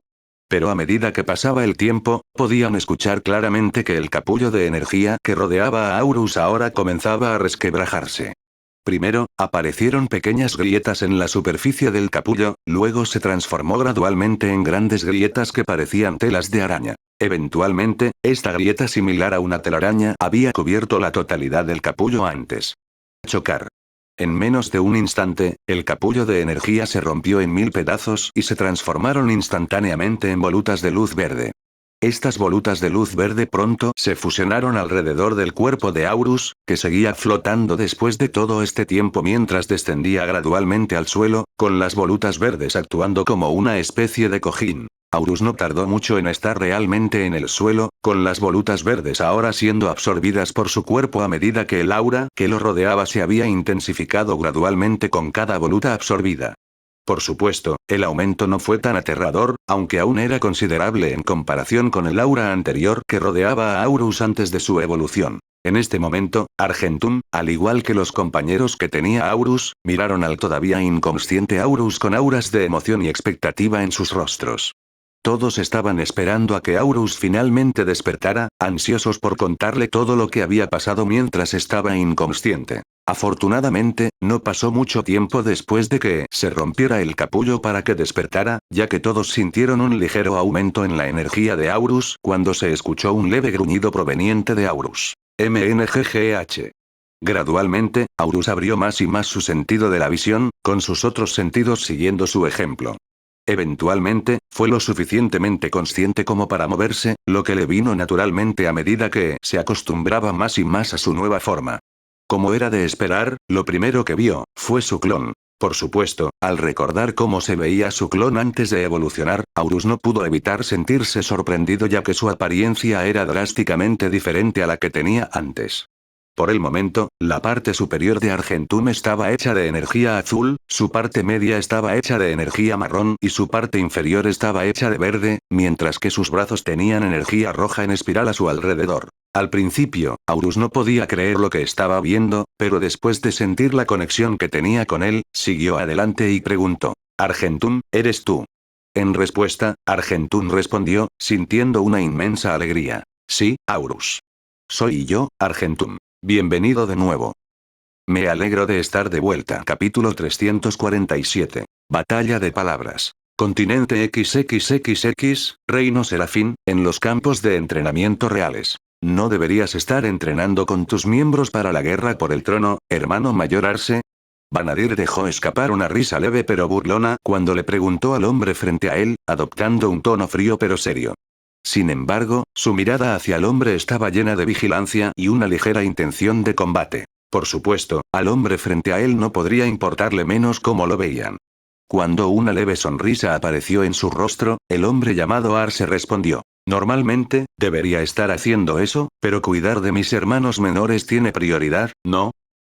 Pero a medida que pasaba el tiempo, podían escuchar claramente que el capullo de energía que rodeaba a Aurus ahora comenzaba a resquebrajarse. Primero, aparecieron pequeñas grietas en la superficie del capullo, luego se transformó gradualmente en grandes grietas que parecían telas de araña. Eventualmente, esta grieta similar a una telaraña había cubierto la totalidad del capullo antes. Chocar. En menos de un instante, el capullo de energía se rompió en 1000 pedazos y se transformaron instantáneamente en volutas de luz verde. Estas volutas de luz verde pronto se fusionaron alrededor del cuerpo de Aurus, que seguía flotando después de todo este tiempo mientras descendía gradualmente al suelo, con las volutas verdes actuando como una especie de cojín. Aurus no tardó mucho en estar realmente en el suelo, con las volutas verdes ahora siendo absorbidas por su cuerpo a medida que el aura que lo rodeaba se había intensificado gradualmente con cada voluta absorbida. Por supuesto, el aumento no fue tan aterrador, aunque aún era considerable en comparación con el aura anterior que rodeaba a Aurus antes de su evolución. En este momento, Argentún, al igual que los compañeros que tenía Aurus, miraron al todavía inconsciente Aurus con auras de emoción y expectativa en sus rostros. Todos estaban esperando a que Aurus finalmente despertara, ansiosos por contarle todo lo que había pasado mientras estaba inconsciente. Afortunadamente, no pasó mucho tiempo después de que se rompiera el capullo para que despertara, ya que todos sintieron un ligero aumento en la energía de Aurus cuando se escuchó un leve gruñido proveniente de Aurus. MNGGH. Gradualmente, Aurus abrió más y más su sentido de la visión, con sus otros sentidos siguiendo su ejemplo. Eventualmente, fue lo suficientemente consciente como para moverse, lo que le vino naturalmente a medida que se acostumbraba más y más a su nueva forma. Como era de esperar, lo primero que vio, fue su clon. Por supuesto, al recordar cómo se veía su clon antes de evolucionar, Aurus no pudo evitar sentirse sorprendido ya que su apariencia era drásticamente diferente a la que tenía antes. Por el momento, la parte superior de Argentum estaba hecha de energía azul, su parte media estaba hecha de energía marrón y su parte inferior estaba hecha de verde, mientras que sus brazos tenían energía roja en espiral a su alrededor. Al principio, Aurus no podía creer lo que estaba viendo, pero después de sentir la conexión que tenía con él, siguió adelante y preguntó: «Argentum, ¿eres tú?». En respuesta, Argentum respondió, sintiendo una inmensa alegría: «Sí, Aurus. Soy yo, Argentum. Bienvenido de nuevo. Me alegro de estar de vuelta». Capítulo 347. Batalla de palabras. Continente XXXX, Reino Serafín, en los campos de entrenamiento reales. ¿No deberías estar entrenando con tus miembros para la guerra por el trono, hermano mayor Arce? Vanadir dejó escapar una risa leve pero burlona cuando le preguntó al hombre frente a él, adoptando un tono frío pero serio. Sin embargo, su mirada hacia el hombre estaba llena de vigilancia y una ligera intención de combate. Por supuesto, al hombre frente a él no podría importarle menos cómo lo veían. Cuando una leve sonrisa apareció en su rostro, el hombre llamado Arce respondió: «Normalmente, debería estar haciendo eso, pero cuidar de mis hermanos menores tiene prioridad, ¿no?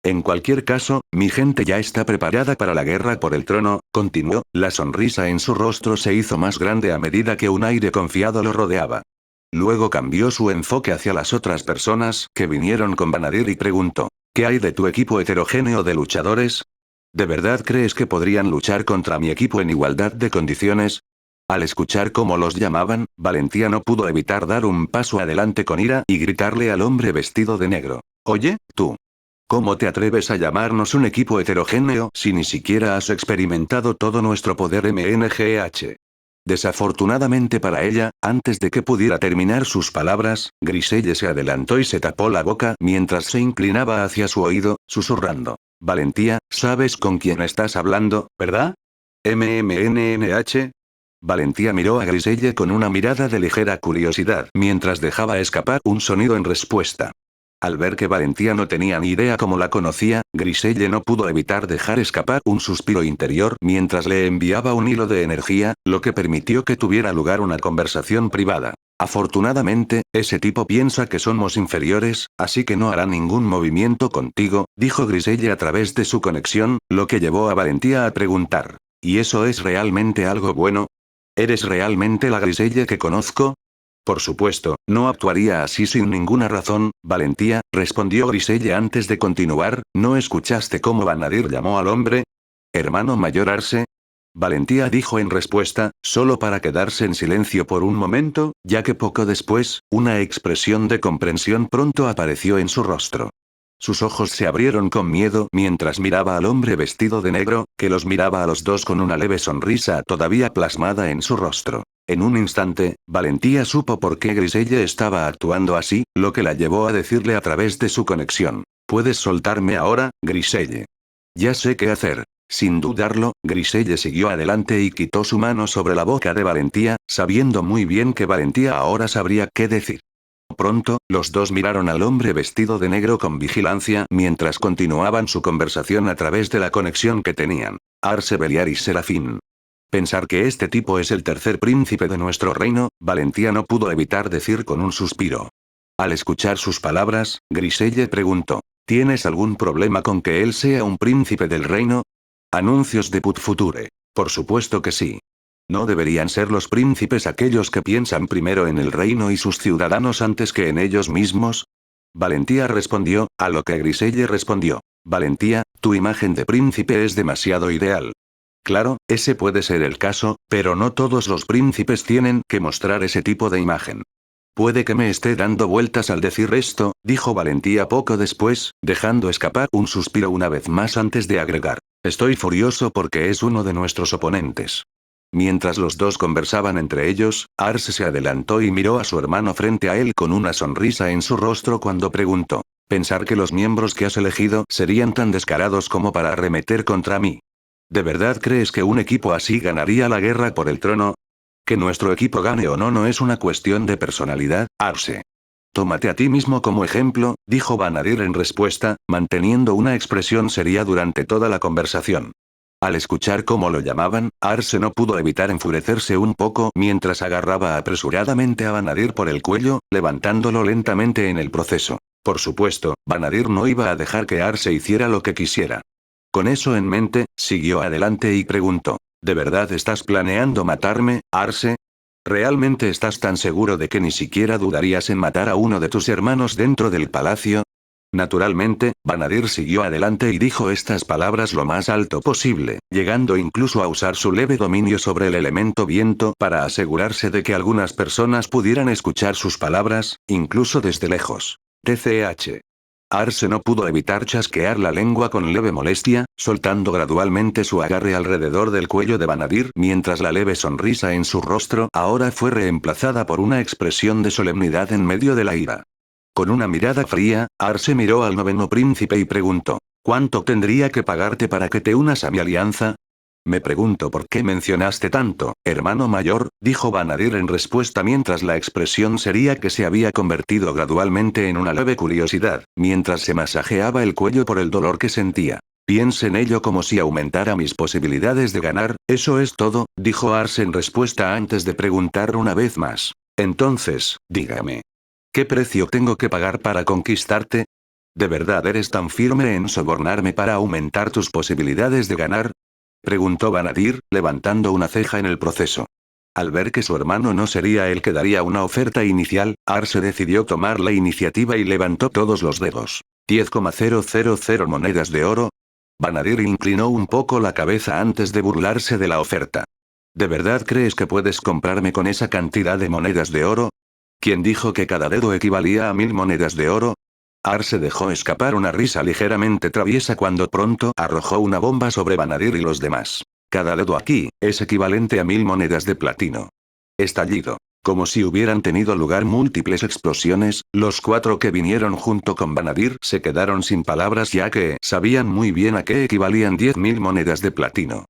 En cualquier caso, mi gente ya está preparada para la guerra por el trono», continuó. La sonrisa en su rostro se hizo más grande a medida que un aire confiado lo rodeaba. Luego cambió su enfoque hacia las otras personas que vinieron con Vanadir y preguntó: «¿Qué hay de tu equipo heterogéneo de luchadores? ¿De verdad crees que podrían luchar contra mi equipo en igualdad de condiciones?». Al escuchar cómo los llamaban, Valentía no pudo evitar dar un paso adelante con ira y gritarle al hombre vestido de negro: «Oye, tú. ¿Cómo te atreves a llamarnos un equipo heterogéneo si ni siquiera has experimentado todo nuestro poder MNGH?». Desafortunadamente para ella, antes de que pudiera terminar sus palabras, Griselle se adelantó y se tapó la boca mientras se inclinaba hacia su oído, susurrando: «Valentía, sabes con quién estás hablando, ¿verdad? MMNNH». Valentía miró a Griselle con una mirada de ligera curiosidad mientras dejaba escapar un sonido en respuesta. Al ver que Valentía no tenía ni idea cómo la conocía, Griselle no pudo evitar dejar escapar un suspiro interior mientras le enviaba un hilo de energía, lo que permitió que tuviera lugar una conversación privada. «Afortunadamente, ese tipo piensa que somos inferiores, así que no hará ningún movimiento contigo», dijo Griselle a través de su conexión, lo que llevó a Valentía a preguntar: «¿Y eso es realmente algo bueno? ¿Eres realmente la Griselle que conozco?». «Por supuesto, no actuaría así sin ninguna razón, Valentía», respondió Griselle antes de continuar. «¿No escuchaste cómo Vanadir llamó al hombre? ¿Hermano mayor Arce?». Valentía dijo en respuesta, solo para quedarse en silencio por un momento, ya que poco después, una expresión de comprensión pronto apareció en su rostro. Sus ojos se abrieron con miedo mientras miraba al hombre vestido de negro, que los miraba a los dos con una leve sonrisa todavía plasmada en su rostro. En un instante, Valentía supo por qué Griselle estaba actuando así, lo que la llevó a decirle a través de su conexión: «¿Puedes soltarme ahora, Griselle? Ya sé qué hacer». Sin dudarlo, Griselle siguió adelante y quitó su mano sobre la boca de Valentía, sabiendo muy bien que Valentía ahora sabría qué decir. Pronto, los dos miraron al hombre vestido de negro con vigilancia mientras continuaban su conversación a través de la conexión que tenían. Arce Beliaris Serafín. Pensar que este tipo es el tercer príncipe de nuestro reino, Valentía no pudo evitar decir con un suspiro. Al escuchar sus palabras, Griselle preguntó: «¿Tienes algún problema con que él sea un príncipe del reino?». Anuncios de Put Future. Por supuesto que sí. ¿No deberían ser los príncipes aquellos que piensan primero en el reino y sus ciudadanos antes que en ellos mismos? Valentía respondió, a lo que Griselle respondió: «Valentía, tu imagen de príncipe es demasiado ideal. Claro, ese puede ser el caso, pero no todos los príncipes tienen que mostrar ese tipo de imagen. Puede que me esté dando vueltas al decir esto, dijo Valentía poco después, dejando escapar un suspiro una vez más antes de agregar. Estoy furioso porque es uno de nuestros oponentes. Mientras los dos conversaban entre ellos, Arce se adelantó y miró a su hermano frente a él con una sonrisa en su rostro cuando preguntó. Pensar que los miembros que has elegido serían tan descarados como para arremeter contra mí. ¿De verdad crees que un equipo así ganaría la guerra por el trono? Que nuestro equipo gane o no es una cuestión de personalidad, Arce. Tómate a ti mismo como ejemplo, dijo Vanadir en respuesta, manteniendo una expresión seria durante toda la conversación. Al escuchar cómo lo llamaban, Arce no pudo evitar enfurecerse un poco mientras agarraba apresuradamente a Vanadir por el cuello, levantándolo lentamente en el proceso. Por supuesto, Vanadir no iba a dejar que Arce hiciera lo que quisiera. Con eso en mente, siguió adelante y preguntó. ¿De verdad estás planeando matarme, Arce? ¿Realmente estás tan seguro de que ni siquiera dudarías en matar a uno de tus hermanos dentro del palacio? Naturalmente, Vanadir siguió adelante y dijo estas palabras lo más alto posible, llegando incluso a usar su leve dominio sobre el elemento viento para asegurarse de que algunas personas pudieran escuchar sus palabras, incluso desde lejos. TCH. Arce no pudo evitar chasquear la lengua con leve molestia, soltando gradualmente su agarre alrededor del cuello de Vanadir mientras la leve sonrisa en su rostro ahora fue reemplazada por una expresión de solemnidad en medio de la ira. Con una mirada fría, Arce miró al noveno príncipe y preguntó, ¿cuánto tendría que pagarte para que te unas a mi alianza? Me pregunto por qué mencionaste tanto, hermano mayor, dijo Vanadir en respuesta mientras la expresión sería que se había convertido gradualmente en una leve curiosidad, mientras se masajeaba el cuello por el dolor que sentía. Piense en ello como si aumentara mis posibilidades de ganar, eso es todo, dijo Arce en respuesta antes de preguntar una vez más. Entonces, dígame. ¿Qué precio tengo que pagar para conquistarte? ¿De verdad eres tan firme en sobornarme para aumentar tus posibilidades de ganar? Preguntó Vanadir, levantando una ceja en el proceso. Al ver que su hermano no sería el que daría una oferta inicial, Arce decidió tomar la iniciativa y levantó todos los dedos. 10,000 monedas de oro. Vanadir inclinó un poco la cabeza antes de burlarse de la oferta. ¿De verdad crees que puedes comprarme con esa cantidad de monedas de oro? ¿Quién dijo que cada dedo equivalía a 1000 monedas de oro? Arce dejó escapar una risa ligeramente traviesa cuando pronto arrojó una bomba sobre Vanadir y los demás. Cada dedo aquí es equivalente a 1000 monedas de platino. Estallido. Como si hubieran tenido lugar múltiples explosiones, los 4 que vinieron junto con Vanadir se quedaron sin palabras ya que sabían muy bien a qué equivalían 10.000 monedas de platino.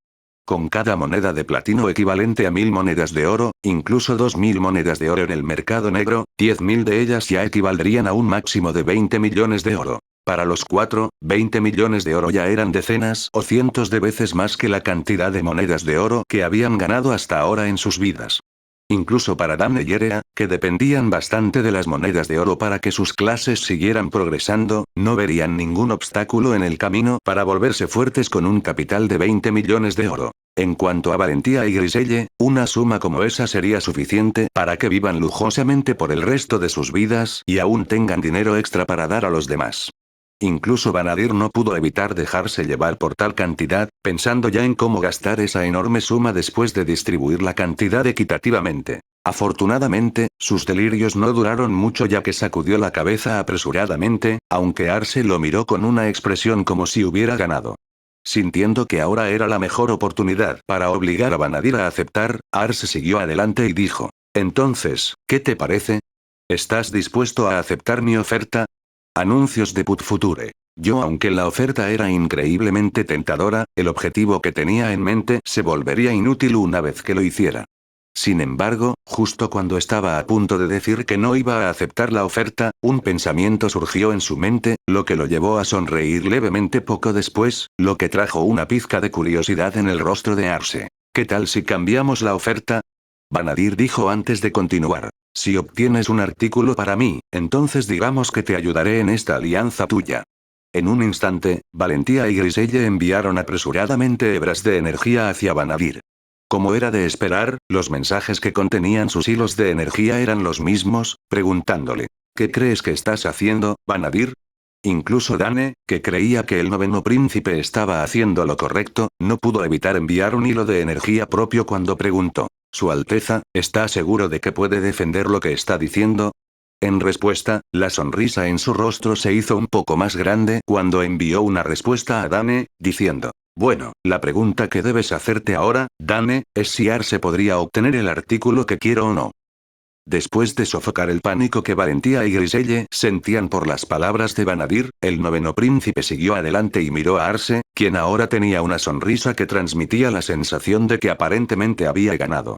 Con cada moneda de platino equivalente a 1000 monedas de oro, incluso 2000 monedas de oro en el mercado negro, 10.000 de ellas ya equivaldrían a un máximo de 20 millones de oro. Para los 4, 20 millones de oro ya eran decenas o cientos de veces más que la cantidad de monedas de oro que habían ganado hasta ahora en sus vidas. Incluso para Dane y Erea, que dependían bastante de las monedas de oro para que sus clases siguieran progresando, no verían ningún obstáculo en el camino para volverse fuertes con un capital de 20 millones de oro. En cuanto a Valentía y Griselle, una suma como esa sería suficiente para que vivan lujosamente por el resto de sus vidas y aún tengan dinero extra para dar a los demás. Incluso Vanadir no pudo evitar dejarse llevar por tal cantidad, pensando ya en cómo gastar esa enorme suma después de distribuir la cantidad equitativamente. Afortunadamente, sus delirios no duraron mucho ya que sacudió la cabeza apresuradamente, aunque Arce lo miró con una expresión como si hubiera ganado. Sintiendo que ahora era la mejor oportunidad para obligar a Vanadir a aceptar, Arce siguió adelante y dijo, entonces, ¿qué te parece? ¿Estás dispuesto a aceptar mi oferta? Anuncios de Put Future. Aunque la oferta era increíblemente tentadora, el objetivo que tenía en mente se volvería inútil una vez que lo hiciera. Sin embargo, justo cuando estaba a punto de decir que no iba a aceptar la oferta, un pensamiento surgió en su mente, lo que lo llevó a sonreír levemente poco después, lo que trajo una pizca de curiosidad en el rostro de Arce. ¿Qué tal si cambiamos la oferta? Vanadir dijo antes de continuar. Si obtienes un artículo para mí, entonces digamos que te ayudaré en esta alianza tuya. En un instante, Valentía y Griselle enviaron apresuradamente hebras de energía hacia Vanadir. Como era de esperar, los mensajes que contenían sus hilos de energía eran los mismos, preguntándole, ¿qué crees que estás haciendo, Vanadir? Incluso Dane, que creía que el noveno príncipe estaba haciendo lo correcto, no pudo evitar enviar un hilo de energía propio cuando preguntó, Su Alteza, ¿está seguro de que puede defender lo que está diciendo? En respuesta, la sonrisa en su rostro se hizo un poco más grande cuando envió una respuesta a Dane, diciendo: bueno, la pregunta que debes hacerte ahora, Dane, es si Arce podría obtener el artículo que quiero o no. Después de sofocar el pánico que Valentía y Griselle sentían por las palabras de Vanadir, el noveno príncipe siguió adelante y miró a Arce, quien ahora tenía una sonrisa que transmitía la sensación de que aparentemente había ganado.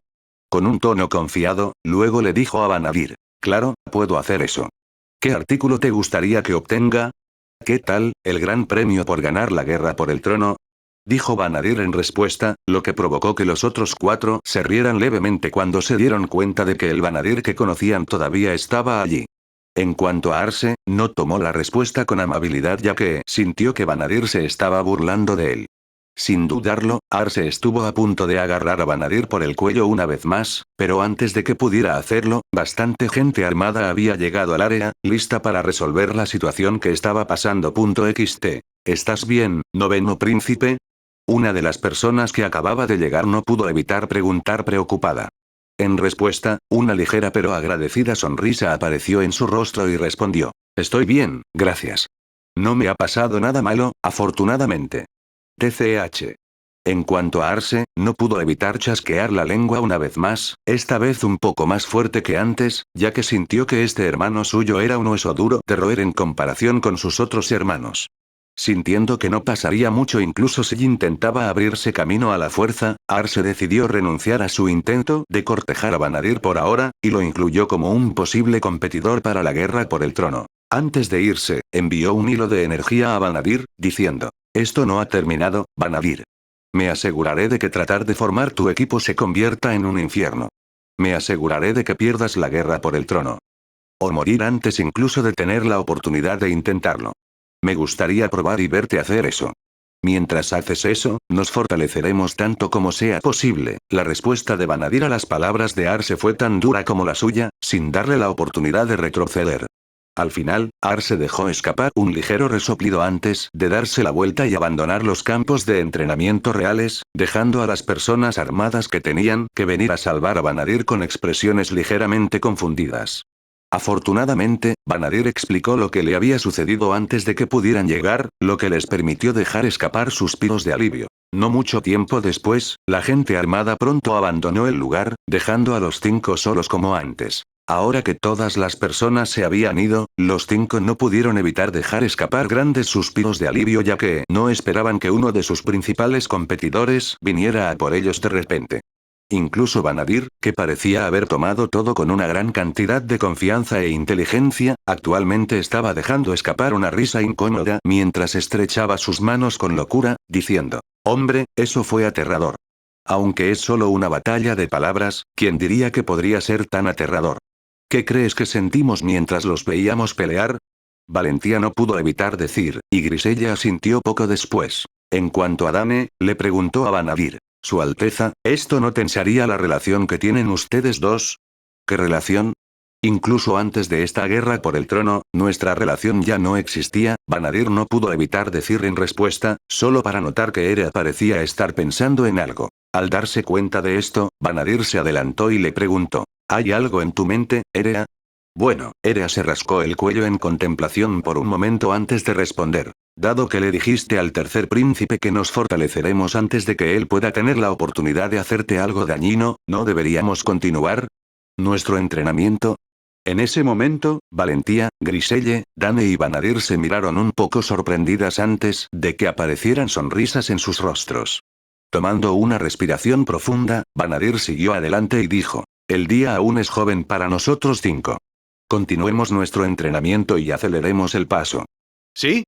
Con un tono confiado, luego le dijo a Vanadir: claro, puedo hacer eso. ¿Qué artículo te gustaría que obtenga? ¿Qué tal, el gran premio por ganar la guerra por el trono? Dijo Vanadir en respuesta, lo que provocó que los otros cuatro se rieran levemente cuando se dieron cuenta de que el Vanadir que conocían todavía estaba allí. En cuanto a Arce, no tomó la respuesta con amabilidad ya que sintió que Vanadir se estaba burlando de él. Sin dudarlo, Arce estuvo a punto de agarrar a Vanadir por el cuello una vez más, pero antes de que pudiera hacerlo, bastante gente armada había llegado al área, lista para resolver la situación que estaba pasando. .xt. ¿Estás bien, noveno príncipe? Una de las personas que acababa de llegar no pudo evitar preguntar preocupada. En respuesta, una ligera pero agradecida sonrisa apareció en su rostro y respondió: estoy bien, gracias. No me ha pasado nada malo, afortunadamente. TCH. En cuanto a Arce, no pudo evitar chasquear la lengua una vez más, esta vez un poco más fuerte que antes, ya que sintió que este hermano suyo era un hueso duro de roer en comparación con sus otros hermanos. Sintiendo que no pasaría mucho incluso si intentaba abrirse camino a la fuerza, Arce decidió renunciar a su intento de cortejar a Vanadir por ahora, y lo incluyó como un posible competidor para la guerra por el trono. Antes de irse, envió un hilo de energía a Vanadir, diciendo: esto no ha terminado, Vanadir. Me aseguraré de que tratar de formar tu equipo se convierta en un infierno. Me aseguraré de que pierdas la guerra por el trono. O morir antes incluso de tener la oportunidad de intentarlo. Me gustaría probar y verte hacer eso. Mientras haces eso, nos fortaleceremos tanto como sea posible. La respuesta de Vanadir a las palabras de Arce fue tan dura como la suya, sin darle la oportunidad de retroceder. Al final, Arce dejó escapar un ligero resoplido antes de darse la vuelta y abandonar los campos de entrenamiento reales, dejando a las personas armadas que tenían que venir a salvar a Vanadir con expresiones ligeramente confundidas. Afortunadamente, Vanadir explicó lo que le había sucedido antes de que pudieran llegar, lo que les permitió dejar escapar suspiros de alivio. No mucho tiempo después, la gente armada pronto abandonó el lugar, dejando a los 5 solos como antes. Ahora que todas las personas se habían ido, los 5 no pudieron evitar dejar escapar grandes suspiros de alivio ya que no esperaban que uno de sus principales competidores viniera a por ellos de repente. Incluso Vanadir, que parecía haber tomado todo con una gran cantidad de confianza e inteligencia, actualmente estaba dejando escapar una risa incómoda mientras estrechaba sus manos con locura, diciendo: hombre, eso fue aterrador. Aunque es solo una batalla de palabras, ¿quién diría que podría ser tan aterrador? ¿Qué crees que sentimos mientras los veíamos pelear? Valentía no pudo evitar decir, y Griselle asintió poco después. En cuanto a Dane, le preguntó a Vanadir: Su Alteza, ¿esto no tensaría la relación que tienen ustedes dos? ¿Qué relación? Incluso antes de esta guerra por el trono, nuestra relación ya no existía. Vanadir no pudo evitar decir en respuesta, solo para notar que Erea parecía estar pensando en algo. Al darse cuenta de esto, Vanadir se adelantó y le preguntó: ¿hay algo en tu mente, Erea? Bueno, Erea se rascó el cuello en contemplación por un momento antes de responder. Dado que le dijiste al tercer príncipe que nos fortaleceremos antes de que él pueda tener la oportunidad de hacerte algo dañino, ¿no deberíamos continuar nuestro entrenamiento? En ese momento, Valentía, Griselle, Dane y Vanadir se miraron un poco sorprendidas antes de que aparecieran sonrisas en sus rostros. Tomando una respiración profunda, Vanadir siguió adelante y dijo: el día aún es joven para nosotros 5. Continuemos nuestro entrenamiento y aceleremos el paso. ¿Sí?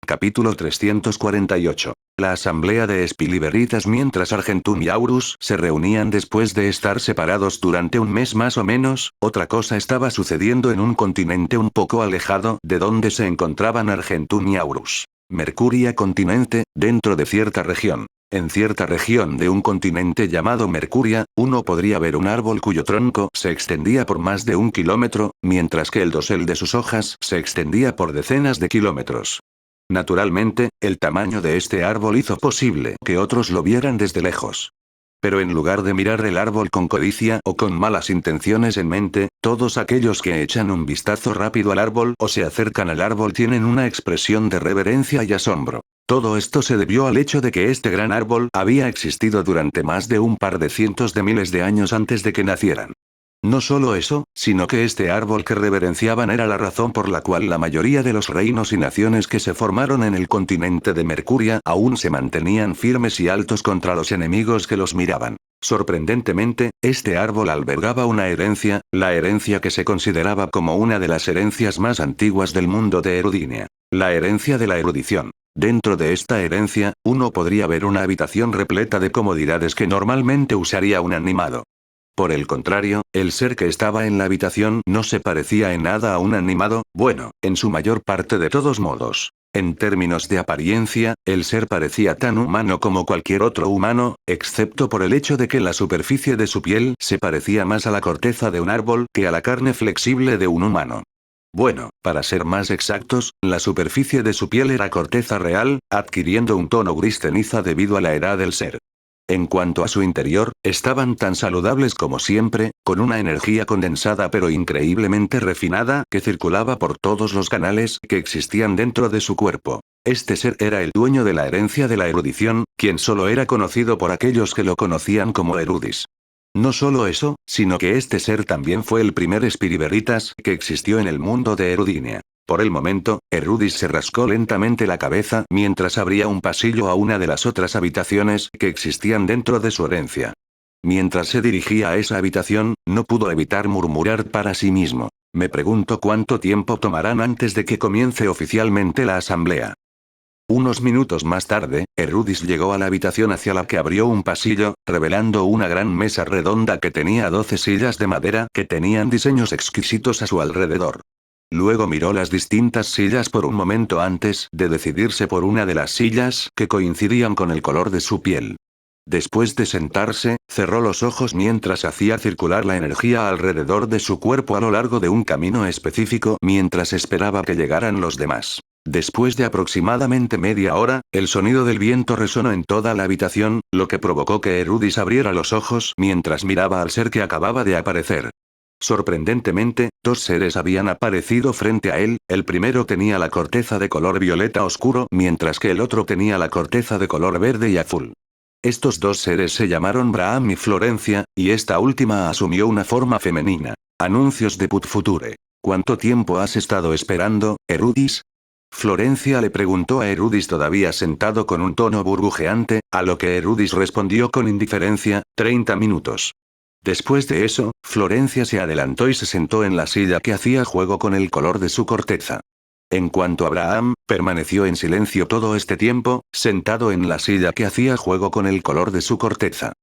Capítulo 348. La asamblea de Spiliberitas mientras Argentum y Aurus se reunían después de estar separados durante un mes más o menos, otra cosa estaba sucediendo en un continente un poco alejado de donde se encontraban Argentum y Aurus. Mercuria continente, dentro de cierta región. En cierta región de un continente llamado Mercuria, uno podría ver un árbol cuyo tronco se extendía por más de 1 kilómetro, mientras que el dosel de sus hojas se extendía por decenas de kilómetros. Naturalmente, el tamaño de este árbol hizo posible que otros lo vieran desde lejos. Pero en lugar de mirar el árbol con codicia o con malas intenciones en mente, todos aquellos que echan un vistazo rápido al árbol o se acercan al árbol tienen una expresión de reverencia y asombro. Todo esto se debió al hecho de que este gran árbol había existido durante más de un par de cientos de miles de años antes de que nacieran. No solo eso, sino que este árbol que reverenciaban era la razón por la cual la mayoría de los reinos y naciones que se formaron en el continente de Mercuria aún se mantenían firmes y altos contra los enemigos que los miraban. Sorprendentemente, este árbol albergaba una herencia, la herencia que se consideraba como una de las herencias más antiguas del mundo de Erudinia. La herencia de la erudición. Dentro de esta herencia, uno podría ver una habitación repleta de comodidades que normalmente usaría un animado. Por el contrario, el ser que estaba en la habitación no se parecía en nada a un animado, bueno, en su mayor parte de todos modos. En términos de apariencia, el ser parecía tan humano como cualquier otro humano, excepto por el hecho de que la superficie de su piel se parecía más a la corteza de un árbol que a la carne flexible de un humano. Bueno, para ser más exactos, la superficie de su piel era corteza real, adquiriendo un tono gris ceniza debido a la edad del ser. En cuanto a su interior, estaban tan saludables como siempre, con una energía condensada pero increíblemente refinada que circulaba por todos los canales que existían dentro de su cuerpo. Este ser era el dueño de la herencia de la erudición, quien solo era conocido por aquellos que lo conocían como erudis. No solo eso, sino que este ser también fue el primer espiriberitas que existió en el mundo de Erudinia. Por el momento, Erudis se rascó lentamente la cabeza mientras abría un pasillo a una de las otras habitaciones que existían dentro de su herencia. Mientras se dirigía a esa habitación, no pudo evitar murmurar para sí mismo. Me pregunto cuánto tiempo tomarán antes de que comience oficialmente la asamblea. Unos minutos más tarde, Erudis llegó a la habitación hacia la que abrió un pasillo, revelando una gran mesa redonda que tenía 12 sillas de madera que tenían diseños exquisitos a su alrededor. Luego miró las distintas sillas por un momento antes de decidirse por una de las sillas que coincidían con el color de su piel. Después de sentarse, cerró los ojos mientras hacía circular la energía alrededor de su cuerpo a lo largo de un camino específico mientras esperaba que llegaran los demás. Después de aproximadamente media hora, el sonido del viento resonó en toda la habitación, lo que provocó que Erudis abriera los ojos mientras miraba al ser que acababa de aparecer. Sorprendentemente, dos seres habían aparecido frente a él, el primero tenía la corteza de color violeta oscuro mientras que el otro tenía la corteza de color verde y azul. Estos dos seres se llamaron Braham y Florencia, y esta última asumió una forma femenina. Anuncios de Put Future. ¿Cuánto tiempo has estado esperando, Erudis? Florencia le preguntó a Erudis todavía sentado con un tono burbujeante, a lo que Erudis respondió con indiferencia, 30 minutos. Después de eso, Florencia se adelantó y se sentó en la silla que hacía juego con el color de su corteza. En cuanto a Abraham, permaneció en silencio todo este tiempo, sentado en la silla que hacía juego con el color de su corteza.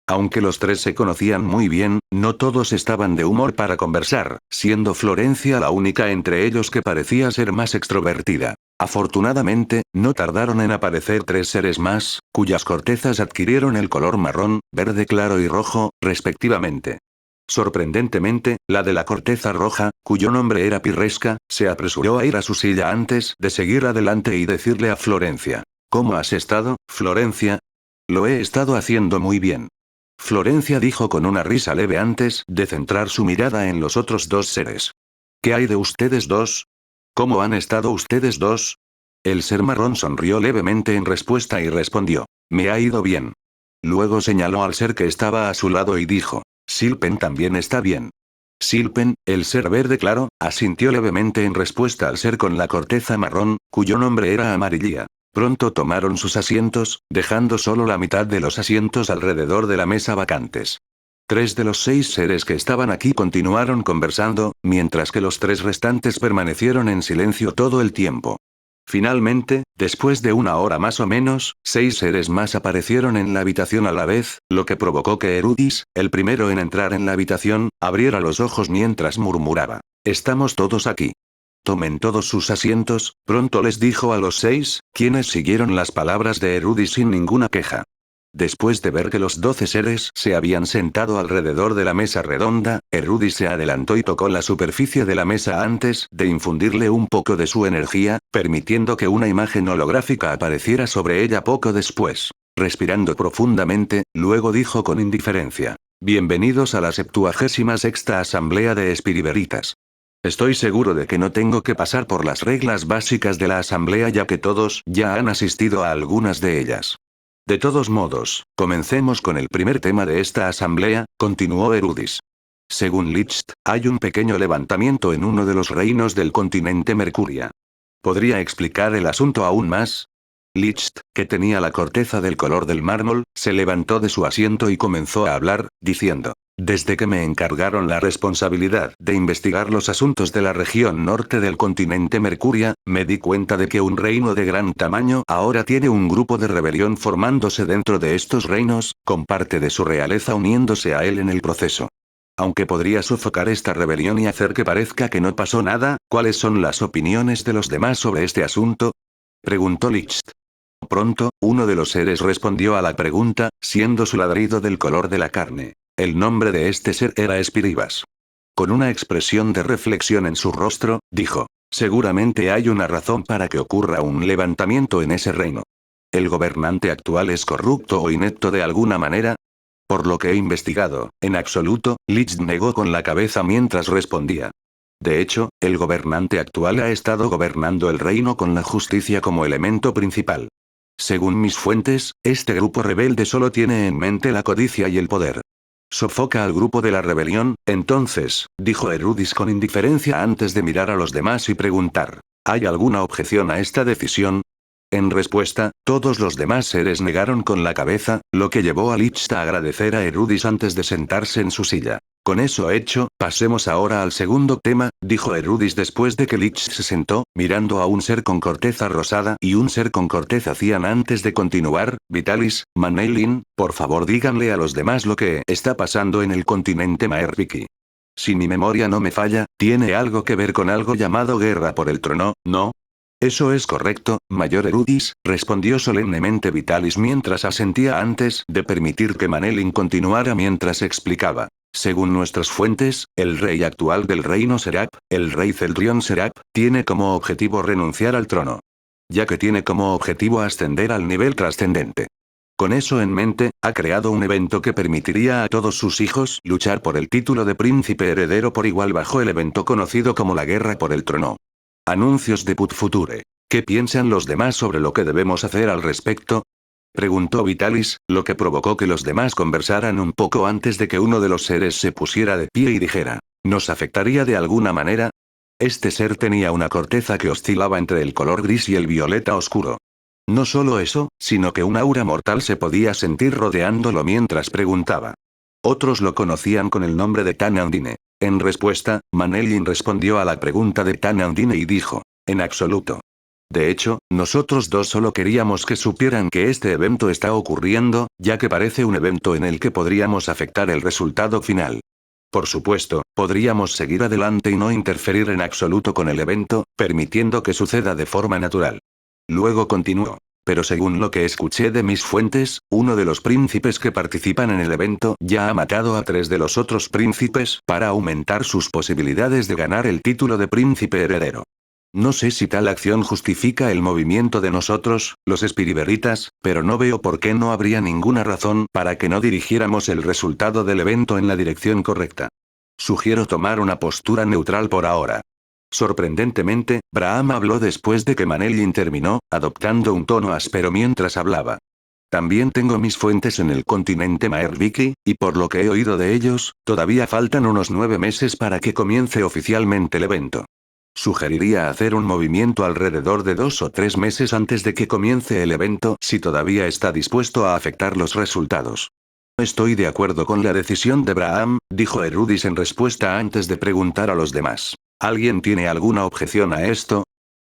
Aunque los tres se conocían muy bien, no todos estaban de humor para conversar, siendo Florencia la única entre ellos que parecía ser más extrovertida. Afortunadamente, no tardaron en aparecer tres seres más, cuyas cortezas adquirieron el color marrón, verde claro y rojo, respectivamente. Sorprendentemente, la de la corteza roja, cuyo nombre era Pirresca, se apresuró a ir a su silla antes de seguir adelante y decirle a Florencia: ¿Cómo has estado, Florencia? Lo he estado haciendo muy bien. Florencia dijo con una risa leve antes de centrar su mirada en los otros dos seres. ¿Qué hay de ustedes dos? ¿Cómo han estado ustedes dos? El ser marrón sonrió levemente en respuesta y respondió: Me ha ido bien. Luego señaló al ser que estaba a su lado y dijo: Silpen también está bien. Silpen, el ser verde claro, asintió levemente en respuesta al ser con la corteza marrón, cuyo nombre era Amarilla. Pronto tomaron sus asientos, dejando solo la mitad de los asientos alrededor de la mesa vacantes. 3 de los 6 seres que estaban aquí continuaron conversando, mientras que los 3 restantes permanecieron en silencio todo el tiempo. Finalmente, después de una hora más o menos, 6 seres más aparecieron en la habitación a la vez, lo que provocó que Erudis, el primero en entrar en la habitación, abriera los ojos mientras murmuraba: Estamos todos aquí. Tomen todos sus asientos, pronto les dijo a los 6, quienes siguieron las palabras de Erudis sin ninguna queja. Después de ver que los 12 seres se habían sentado alrededor de la mesa redonda, Erudis se adelantó y tocó la superficie de la mesa antes de infundirle un poco de su energía, permitiendo que una imagen holográfica apareciera sobre ella poco después. Respirando profundamente, luego dijo con indiferencia. Bienvenidos a la 76ª Asamblea de Espiriberitas. Estoy seguro de que no tengo que pasar por las reglas básicas de la asamblea ya que todos ya han asistido a algunas de ellas. De todos modos, comencemos con el primer tema de esta asamblea, continuó Erudis. Según Licht, hay un pequeño levantamiento en uno de los reinos del continente Mercuria. ¿Podría explicar el asunto aún más? Licht, que tenía la corteza del color del mármol, se levantó de su asiento y comenzó a hablar, diciendo. Desde que me encargaron la responsabilidad de investigar los asuntos de la región norte del continente Mercuria, me di cuenta de que un reino de gran tamaño ahora tiene un grupo de rebelión formándose dentro de estos reinos, con parte de su realeza uniéndose a él en el proceso. Aunque podría sofocar esta rebelión y hacer que parezca que no pasó nada, ¿cuáles son las opiniones de los demás sobre este asunto? Preguntó Licht. Pronto, uno de los seres respondió a la pregunta, siendo su ladrido del color de la carne. El nombre de este ser era Espiribas. Con una expresión de reflexión en su rostro, dijo, seguramente hay una razón para que ocurra un levantamiento en ese reino. ¿El gobernante actual es corrupto o inepto de alguna manera? Por lo que he investigado, en absoluto, Licht negó con la cabeza mientras respondía. De hecho, el gobernante actual ha estado gobernando el reino con la justicia como elemento principal. Según mis fuentes, este grupo rebelde solo tiene en mente la codicia y el poder. Sofoca al grupo de la rebelión, entonces, dijo Erudis con indiferencia antes de mirar a los demás y preguntar. ¿Hay alguna objeción a esta decisión? En respuesta, todos los demás seres negaron con la cabeza, lo que llevó a Licht a agradecer a Erudis antes de sentarse en su silla. Con eso hecho, pasemos ahora al segundo tema, dijo Erudis después de que Licht se sentó, mirando a un ser con corteza rosada y un ser con corteza cian antes de continuar. Vitalis, Manelin, por favor díganle a los demás lo que está pasando en el continente Maerviki. Si mi memoria no me falla, tiene algo que ver con algo llamado guerra por el trono, ¿no? Eso es correcto, mayor Erudis, respondió solemnemente Vitalis mientras asentía antes de permitir que Manelin continuara mientras explicaba. Según nuestras fuentes, el rey actual del reino Serap, el rey Celdrion Serap, tiene como objetivo renunciar al trono. Ya que tiene como objetivo ascender al nivel trascendente. Con eso en mente, ha creado un evento que permitiría a todos sus hijos luchar por el título de príncipe heredero por igual bajo el evento conocido como la guerra por el trono. Anuncios de Put Future. ¿Qué piensan los demás sobre lo que debemos hacer al respecto? Preguntó Vitalis, lo que provocó que los demás conversaran un poco antes de que uno de los seres se pusiera de pie y dijera, ¿nos afectaría de alguna manera? Este ser tenía una corteza que oscilaba entre el color gris y el violeta oscuro. No solo eso, sino que un aura mortal se podía sentir rodeándolo mientras preguntaba. Otros lo conocían con el nombre de Tanandine. En respuesta, Manelin respondió a la pregunta de Tanandine y dijo, en absoluto. De hecho, nosotros dos solo queríamos que supieran que este evento está ocurriendo, ya que parece un evento en el que podríamos afectar el resultado final. Por supuesto, podríamos seguir adelante y no interferir en absoluto con el evento, permitiendo que suceda de forma natural. Luego continuó. Pero según lo que escuché de mis fuentes, uno de los príncipes que participan en el evento ya ha matado a 3 de los otros príncipes para aumentar sus posibilidades de ganar el título de príncipe heredero. No sé si tal acción justifica el movimiento de nosotros, los espiriberitas, pero no veo por qué no habría ninguna razón para que no dirigiéramos el resultado del evento en la dirección correcta. Sugiero tomar una postura neutral por ahora. Sorprendentemente, Braham habló después de que Manelin terminó, adoptando un tono áspero mientras hablaba. También tengo mis fuentes en el continente Maerviki, y por lo que he oído de ellos, todavía faltan unos 9 meses para que comience oficialmente el evento. Sugeriría hacer un movimiento alrededor de 2 o 3 meses antes de que comience el evento si todavía está dispuesto a afectar los resultados. Estoy de acuerdo con la decisión de Braham, dijo Erudis en respuesta antes de preguntar a los demás. ¿Alguien tiene alguna objeción a esto?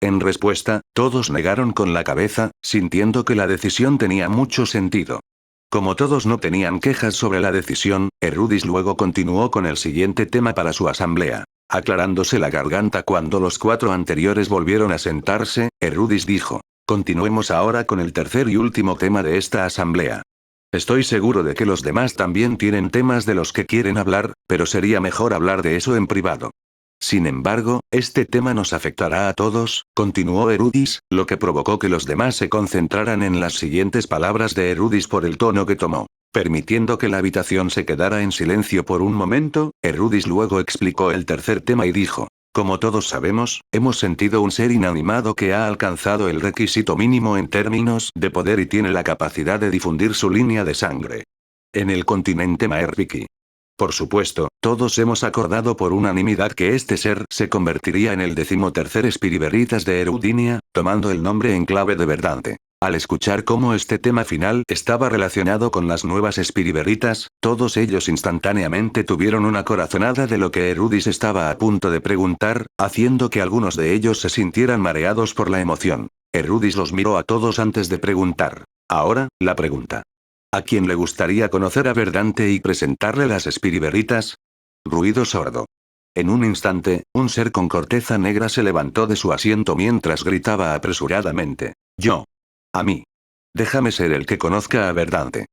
En respuesta, todos negaron con la cabeza, sintiendo que la decisión tenía mucho sentido. Como todos no tenían quejas sobre la decisión, Erudis luego continuó con el siguiente tema para su asamblea. Aclarándose la garganta cuando los 4 anteriores volvieron a sentarse, Erudis dijo. Continuemos ahora con el tercer y último tema de esta asamblea. Estoy seguro de que los demás también tienen temas de los que quieren hablar, pero sería mejor hablar de eso en privado. Sin embargo, este tema nos afectará a todos, continuó Erudis, lo que provocó que los demás se concentraran en las siguientes palabras de Erudis por el tono que tomó. Permitiendo que la habitación se quedara en silencio por un momento, Erudis luego explicó el tercer tema y dijo: como todos sabemos, hemos sentido un ser inanimado que ha alcanzado el requisito mínimo en términos de poder y tiene la capacidad de difundir su línea de sangre. En el continente Maerviki. Por supuesto, todos hemos acordado por unanimidad que este ser se convertiría en el 13º Espiriveritas de Erudinia, tomando el nombre en clave de Verdante. Al escuchar cómo este tema final estaba relacionado con las nuevas Espiriveritas, todos ellos instantáneamente tuvieron una corazonada de lo que Erudis estaba a punto de preguntar, haciendo que algunos de ellos se sintieran mareados por la emoción. Erudis los miró a todos antes de preguntar. Ahora, la pregunta. ¿A quién le gustaría conocer a Verdante y presentarle las Espiriveritas? Ruido sordo. En un instante, un ser con corteza negra se levantó de su asiento mientras gritaba apresuradamente. Yo. A mí. Déjame ser el que conozca a Verdante.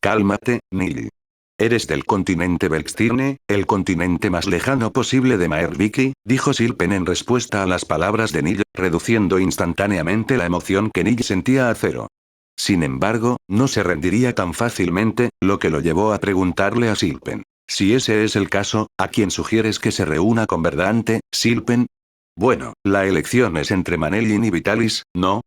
Cálmate, Nil. Eres del continente Belxtirne, el continente más lejano posible de Maerviki, dijo Silpen en respuesta a las palabras de Nil, reduciendo instantáneamente la emoción que Nil sentía a cero. Sin embargo, no se rendiría tan fácilmente, lo que lo llevó a preguntarle a Silpen. Si ese es el caso, ¿a quién sugieres que se reúna con Verdante, Silpen? Bueno, la elección es entre Manelin y Vitalis, ¿no?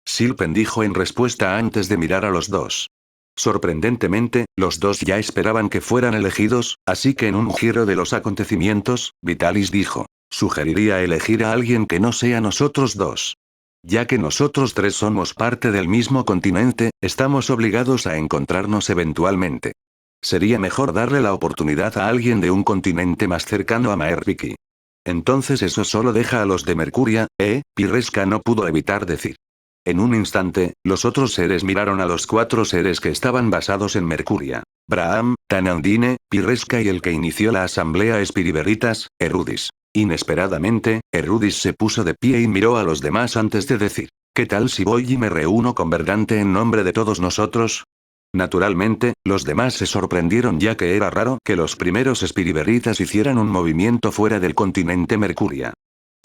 Silpen dijo en respuesta antes de mirar a los dos. Sorprendentemente, los dos ya esperaban que fueran elegidos, así que en un giro de los acontecimientos, Vitalis dijo. Sugeriría elegir a alguien que no sea nosotros dos. Ya que nosotros tres somos parte del mismo continente, estamos obligados a encontrarnos eventualmente. Sería mejor darle la oportunidad a alguien de un continente más cercano a Maerviki. Entonces eso solo deja a los de Mercuria, Pirresca no pudo evitar decir. En un instante, los otros seres miraron a los 4 seres que estaban basados en Mercuria. Braham, Tanandine, Pirresca y el que inició la asamblea Espiriveritas, Erudis. Inesperadamente, Erudis se puso de pie y miró a los demás antes de decir, ¿qué tal si voy y me reúno con Verdante en nombre de todos nosotros? Naturalmente, los demás se sorprendieron ya que era raro que los primeros Espiriveritas hicieran un movimiento fuera del continente Mercuria.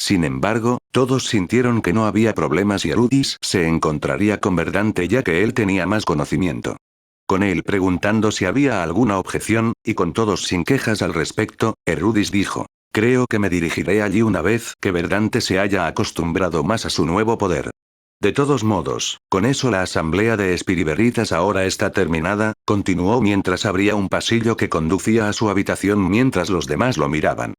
Sin embargo, todos sintieron que no había problemas y Erudis se encontraría con Verdante ya que él tenía más conocimiento. Con él preguntando si había alguna objeción, y con todos sin quejas al respecto, Erudis dijo. Creo que me dirigiré allí una vez que Verdante se haya acostumbrado más a su nuevo poder. De todos modos, con eso la asamblea de Espiriveritas ahora está terminada, continuó mientras abría un pasillo que conducía a su habitación mientras los demás lo miraban.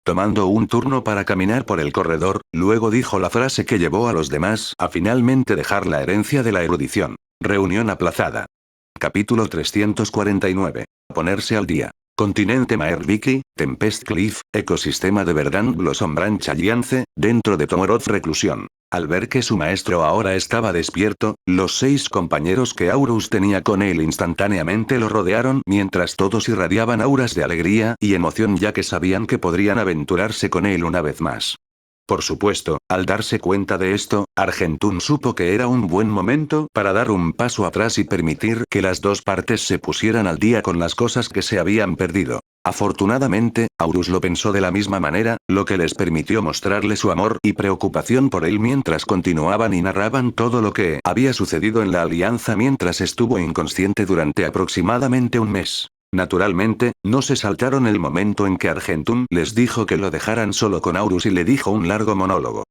Tomando un turno para caminar por el corredor, luego dijo la frase que llevó a los demás a finalmente dejar la herencia de la erudición. Reunión aplazada. Capítulo 349. Ponerse al día. Continente Maerviki, Tempest Cliff, ecosistema de Verdant Blossom Branch Alliance, dentro de Tomoroth Reclusión. Al ver que su maestro ahora estaba despierto, los 6 compañeros que Aurus tenía con él instantáneamente lo rodearon mientras todos irradiaban auras de alegría y emoción ya que sabían que podrían aventurarse con él una vez más. Por supuesto, al darse cuenta de esto, Argentún supo que era un buen momento para dar un paso atrás y permitir que las dos partes se pusieran al día con las cosas que se habían perdido. Afortunadamente, Aurus lo pensó de la misma manera, lo que les permitió mostrarle su amor y preocupación por él mientras continuaban y narraban todo lo que había sucedido en la alianza mientras estuvo inconsciente durante aproximadamente un mes. Naturalmente, no se saltaron el momento en que Argentún les dijo que lo dejaran solo con Aurus y le dijo un largo monólogo.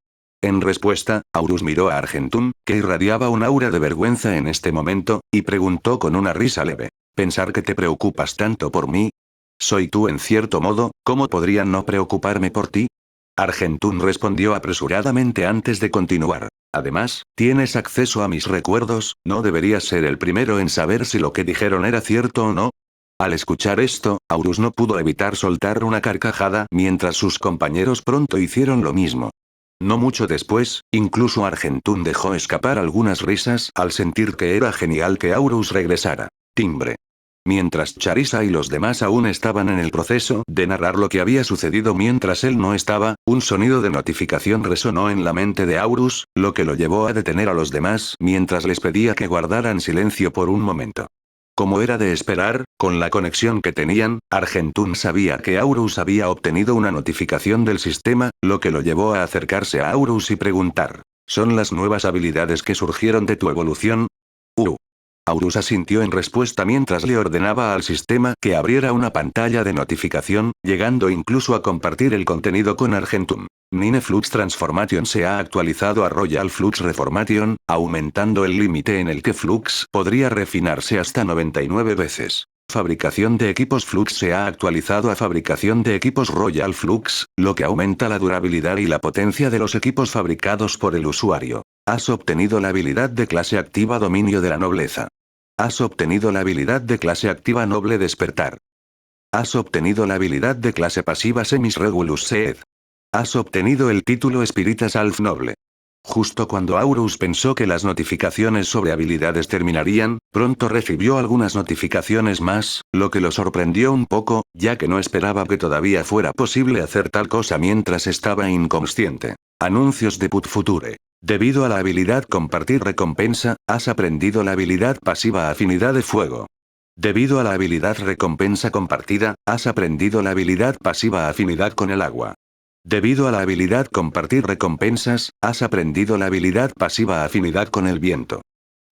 En respuesta, Aurus miró a Argentún, que irradiaba un aura de vergüenza en este momento, y preguntó con una risa leve. ¿Pensar que te preocupas tanto por mí? ¿Soy tú en cierto modo? ¿Cómo podría no preocuparme por ti? Argentún respondió apresuradamente antes de continuar. Además, tienes acceso a mis recuerdos, ¿no deberías ser el primero en saber si lo que dijeron era cierto o no? Al escuchar esto, Aurus no pudo evitar soltar una carcajada mientras sus compañeros pronto hicieron lo mismo. No mucho después, incluso Argentún dejó escapar algunas risas al sentir que era genial que Aurus regresara. Timbre. Mientras Charissa y los demás aún estaban en el proceso de narrar lo que había sucedido mientras él no estaba, un sonido de notificación resonó en la mente de Aurus, lo que lo llevó a detener a los demás mientras les pedía que guardaran silencio por un momento. Como era de esperar, con la conexión que tenían, Argentún sabía que Aurus había obtenido una notificación del sistema, lo que lo llevó a acercarse a Aurus y preguntar: ¿son las nuevas habilidades que surgieron de tu evolución? Aurus asintió en respuesta mientras le ordenaba al sistema que abriera una pantalla de notificación, llegando incluso a compartir el contenido con Argentum. Nine Flux Transformation se ha actualizado a Royal Flux Reformation, aumentando el límite en el que Flux podría refinarse hasta 99 veces. Fabricación de equipos Flux se ha actualizado a fabricación de equipos Royal Flux, lo que aumenta la durabilidad y la potencia de los equipos fabricados por el usuario. Has obtenido la habilidad de clase activa Dominio de la Nobleza. Has obtenido la habilidad de clase activa Noble Despertar. Has obtenido la habilidad de clase pasiva Semis Regulus Sed. Has obtenido el título Spiritas Alf Noble. Justo cuando Aurus pensó que las notificaciones sobre habilidades terminarían, pronto recibió algunas notificaciones más, lo que lo sorprendió un poco, ya que no esperaba que todavía fuera posible hacer tal cosa mientras estaba inconsciente. Anuncios de Put Future. Debido a la habilidad Compartir Recompensa, has aprendido la habilidad pasiva Afinidad de Fuego. Debido a la habilidad Recompensa Compartida, has aprendido la habilidad pasiva Afinidad con el Agua. Debido a la habilidad Compartir Recompensas, has aprendido la habilidad pasiva Afinidad con el Viento.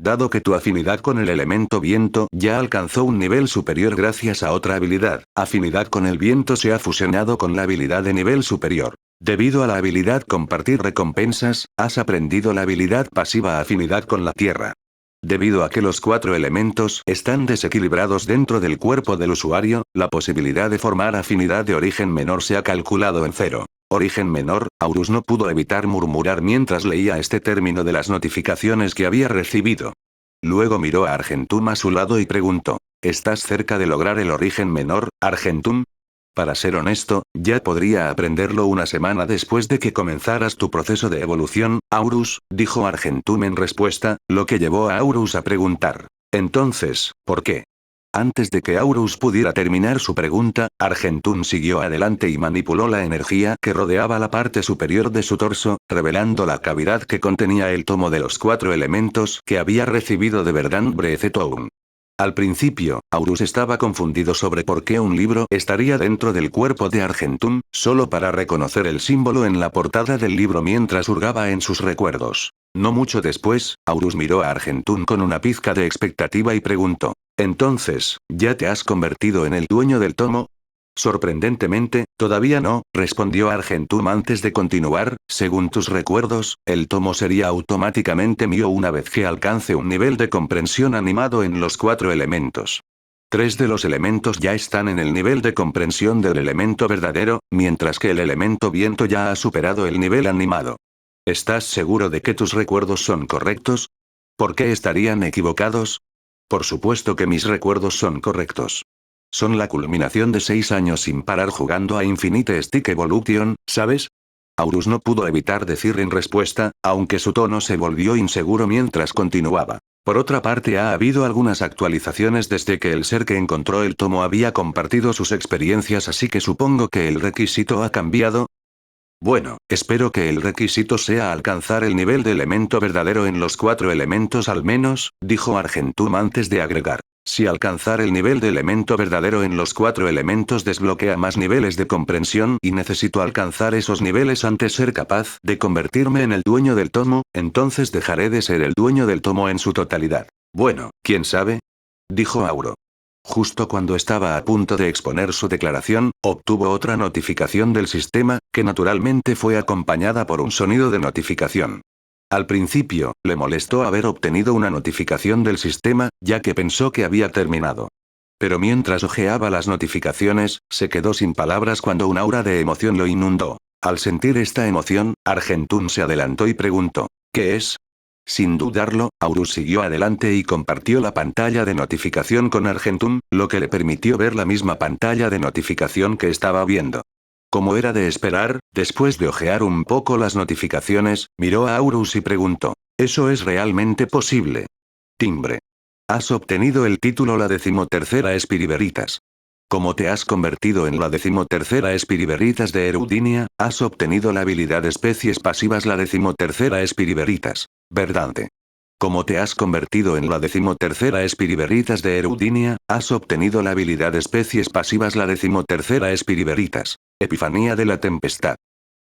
Dado que tu afinidad con el elemento viento ya alcanzó un nivel superior gracias a otra habilidad, Afinidad con el Viento se ha fusionado con la habilidad de nivel superior. Debido a la habilidad Compartir Recompensas, has aprendido la habilidad pasiva Afinidad con la Tierra. Debido a que los 4 elementos están desequilibrados dentro del cuerpo del usuario, la posibilidad de formar afinidad de origen menor se ha calculado en 0. Origen menor, Aurus no pudo evitar murmurar mientras leía este término de las notificaciones que había recibido. Luego miró a Argentum a su lado y preguntó: ¿estás cerca de lograr el origen menor, Argentum? Para ser honesto, ya podría aprenderlo una semana después de que comenzaras tu proceso de evolución, Aurus, dijo Argentum en respuesta, lo que llevó a Aurus a preguntar: entonces, ¿por qué? Antes de que Aurus pudiera terminar su pregunta, Argentum siguió adelante y manipuló la energía que rodeaba la parte superior de su torso, revelando la cavidad que contenía el tomo de los 4 elementos que había recibido de Verdant Breathetown. Al principio, Aurus estaba confundido sobre por qué un libro estaría dentro del cuerpo de Argentum, solo para reconocer el símbolo en la portada del libro mientras hurgaba en sus recuerdos. No mucho después, Aurus miró a Argentum con una pizca de expectativa y preguntó: entonces, ¿ya te has convertido en el dueño del tomo? Sorprendentemente, todavía no, respondió Argentum antes de continuar. Según tus recuerdos, el tomo sería automáticamente mío una vez que alcance un nivel de comprensión animado en los 4 elementos. 3 de los elementos ya están en el nivel de comprensión del elemento verdadero, mientras que el elemento viento ya ha superado el nivel animado. ¿Estás seguro de que tus recuerdos son correctos? ¿Por qué estarían equivocados? Por supuesto que mis recuerdos son correctos. Son la culminación de 6 años sin parar jugando a Infinite Stick Evolution, ¿sabes? Aurus no pudo evitar decir en respuesta, aunque su tono se volvió inseguro mientras continuaba. Por otra parte, ha habido algunas actualizaciones desde que el ser que encontró el tomo había compartido sus experiencias, así que supongo que el requisito ha cambiado. Bueno, espero que el requisito sea alcanzar el nivel de elemento verdadero en los 4 elementos al menos, dijo Argentum antes de agregar: si alcanzar el nivel de elemento verdadero en los 4 elementos desbloquea más niveles de comprensión y necesito alcanzar esos niveles antes de ser capaz de convertirme en el dueño del tomo, entonces dejaré de ser el dueño del tomo en su totalidad. Bueno, ¿quién sabe? Dijo Auro. Justo cuando estaba a punto de exponer su declaración, obtuvo otra notificación del sistema, que naturalmente fue acompañada por un sonido de notificación. Al principio, le molestó haber obtenido una notificación del sistema, ya que pensó que había terminado. Pero mientras hojeaba las notificaciones, se quedó sin palabras cuando un aura de emoción lo inundó. Al sentir esta emoción, Argentum se adelantó y preguntó: ¿qué es? Sin dudarlo, Aurus siguió adelante y compartió la pantalla de notificación con Argentum, lo que le permitió ver la misma pantalla de notificación que estaba viendo. Como era de esperar, después de hojear un poco las notificaciones, miró a Aurus y preguntó: ¿eso es realmente posible? Timbre. Has obtenido el título la 13ª Espiriveritas. Como te has convertido en la 13ª Espiriveritas de Erudinia, has obtenido la habilidad Especies Pasivas la 13ª Espiriveritas. Verdante. Como te has convertido en la 13ª Espiriberitas de Erudinia, has obtenido la habilidad especies pasivas la 13ª Espiriberitas. Epifanía de la Tempestad.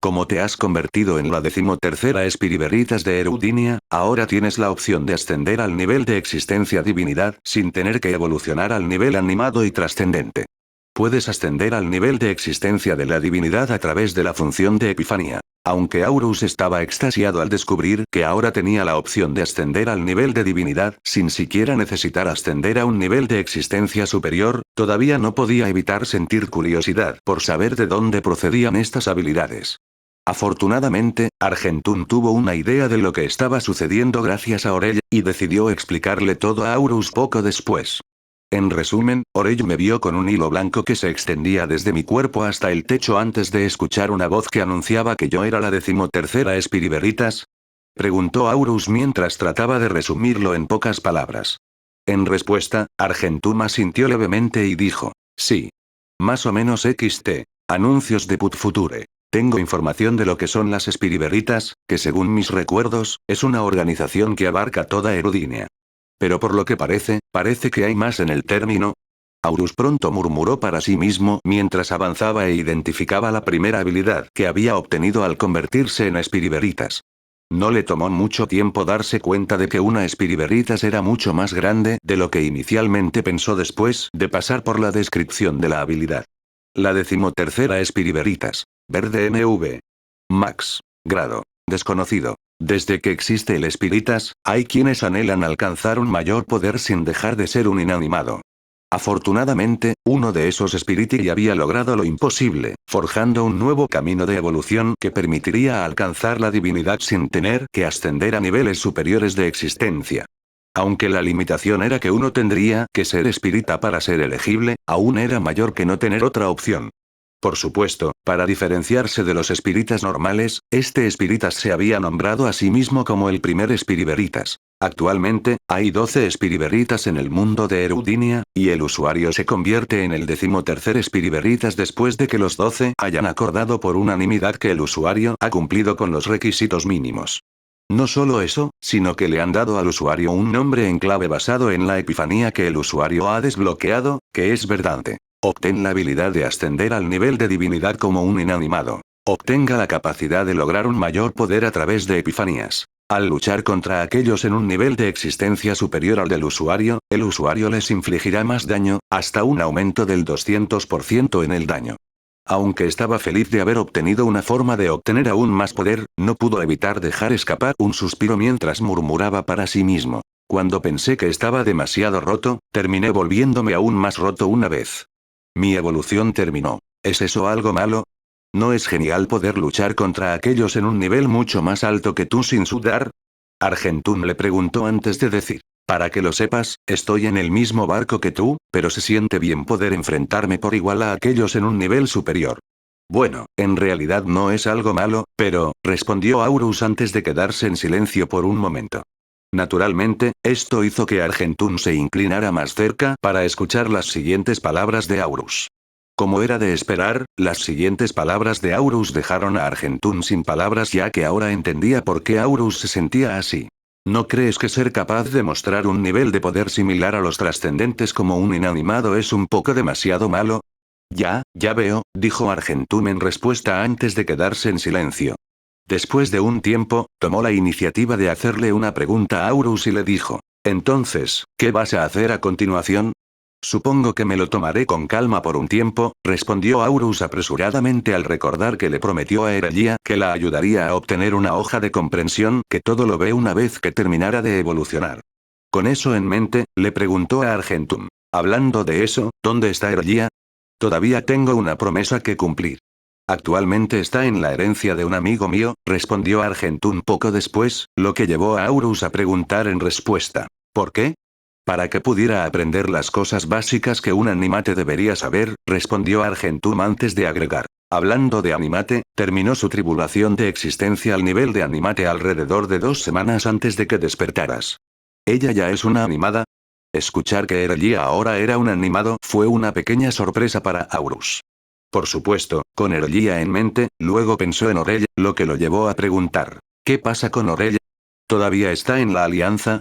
Como te has convertido en la 13ª Espiriberitas de Erudinia, ahora tienes la opción de ascender al nivel de existencia divinidad sin tener que evolucionar al nivel animado y trascendente. Puedes ascender al nivel de existencia de la divinidad a través de la función de Epifanía. Aunque Aurus estaba extasiado al descubrir que ahora tenía la opción de ascender al nivel de divinidad sin siquiera necesitar ascender a un nivel de existencia superior, todavía no podía evitar sentir curiosidad por saber de dónde procedían estas habilidades. Afortunadamente, Argentún tuvo una idea de lo que estaba sucediendo gracias a Orell, y decidió explicarle todo a Aurus poco después. En resumen, Orell me vio con un hilo blanco que se extendía desde mi cuerpo hasta el techo antes de escuchar una voz que anunciaba que yo era la 13ª Espiriberitas. Preguntó Aurus mientras trataba de resumirlo en pocas palabras. En respuesta, Argentún asintió levemente y dijo: sí. Más o menos XT. Anuncios de Put Future. Tengo información de lo que son las Espiriberitas, que según mis recuerdos, es una organización que abarca toda Erudinia. Pero por lo que parece que hay más en el término. Aurus pronto murmuró para sí mismo mientras avanzaba e identificaba la primera habilidad que había obtenido al convertirse en Espiriberitas. No le tomó mucho tiempo darse cuenta de que una Espiriberitas era mucho más grande de lo que inicialmente pensó después de pasar por la descripción de la habilidad. La 13ª Espiriberitas. Verde NV. Max. Grado. Desconocido. Desde que existe el Espiritas, hay quienes anhelan alcanzar un mayor poder sin dejar de ser un inanimado. Afortunadamente, uno de esos Spiriti había logrado lo imposible, forjando un nuevo camino de evolución que permitiría alcanzar la divinidad sin tener que ascender a niveles superiores de existencia. Aunque la limitación era que uno tendría que ser espírita para ser elegible, aún era mayor que no tener otra opción. Por supuesto, para diferenciarse de los espíritas normales, este espíritas se había nombrado a sí mismo como el primer espiriberitas. Actualmente, hay 12 espiriberitas en el mundo de Erudinia, y el usuario se convierte en el 13º espiriberitas después de que los 12 hayan acordado por unanimidad que el usuario ha cumplido con los requisitos mínimos. No solo eso, sino que le han dado al usuario un nombre en clave basado en la epifanía que el usuario ha desbloqueado, que es verdante. Obtén la habilidad de ascender al nivel de divinidad como un inanimado. Obtenga la capacidad de lograr un mayor poder a través de epifanías. Al luchar contra aquellos en un nivel de existencia superior al del usuario, el usuario les infligirá más daño, hasta un aumento del 200% en el daño. Aunque estaba feliz de haber obtenido una forma de obtener aún más poder, no pudo evitar dejar escapar un suspiro mientras murmuraba para sí mismo. Cuando pensé que estaba demasiado roto, terminé volviéndome aún más roto una vez. Mi evolución terminó. ¿Es eso algo malo? ¿No es genial poder luchar contra aquellos en un nivel mucho más alto que tú sin sudar? Argentún le preguntó antes de decir: para que lo sepas, estoy en el mismo barco que tú, pero se siente bien poder enfrentarme por igual a aquellos en un nivel superior. Bueno, en realidad no es algo malo, pero, respondió Aurus antes de quedarse en silencio por un momento. Naturalmente, esto hizo que Argentún se inclinara más cerca para escuchar las siguientes palabras de Aurus. Como era de esperar, las siguientes palabras de Aurus dejaron a Argentún sin palabras ya que ahora entendía por qué Aurus se sentía así. ¿No crees que ser capaz de mostrar un nivel de poder similar a los trascendentes como un inanimado es un poco demasiado malo? Ya veo, dijo Argentún en respuesta antes de quedarse en silencio. Después de un tiempo, tomó la iniciativa de hacerle una pregunta a Aurus y le dijo: entonces, ¿qué vas a hacer a continuación? Supongo que me lo tomaré con calma por un tiempo, respondió Aurus apresuradamente al recordar que le prometió a Erelia que la ayudaría a obtener una hoja de comprensión que todo lo ve una vez que terminara de evolucionar. Con eso en mente, le preguntó a Argentum: hablando de eso, ¿dónde está Erelia? Todavía tengo una promesa que cumplir. Actualmente está en la herencia de un amigo mío, respondió Argentún poco después, lo que llevó a Aurus a preguntar en respuesta: ¿por qué? Para que pudiera aprender las cosas básicas que un animate debería saber, respondió Argentum antes de agregar: hablando de animate, terminó su tribulación de existencia al nivel de animate alrededor de 2 semanas antes de que despertaras. ¿Ella ya es una animada? Escuchar que Erelia ahora era un animado fue una pequeña sorpresa para Aurus. Por supuesto, con Erelia en mente, luego pensó en Orell, lo que lo llevó a preguntar: ¿qué pasa con Orell? ¿Todavía está en la alianza?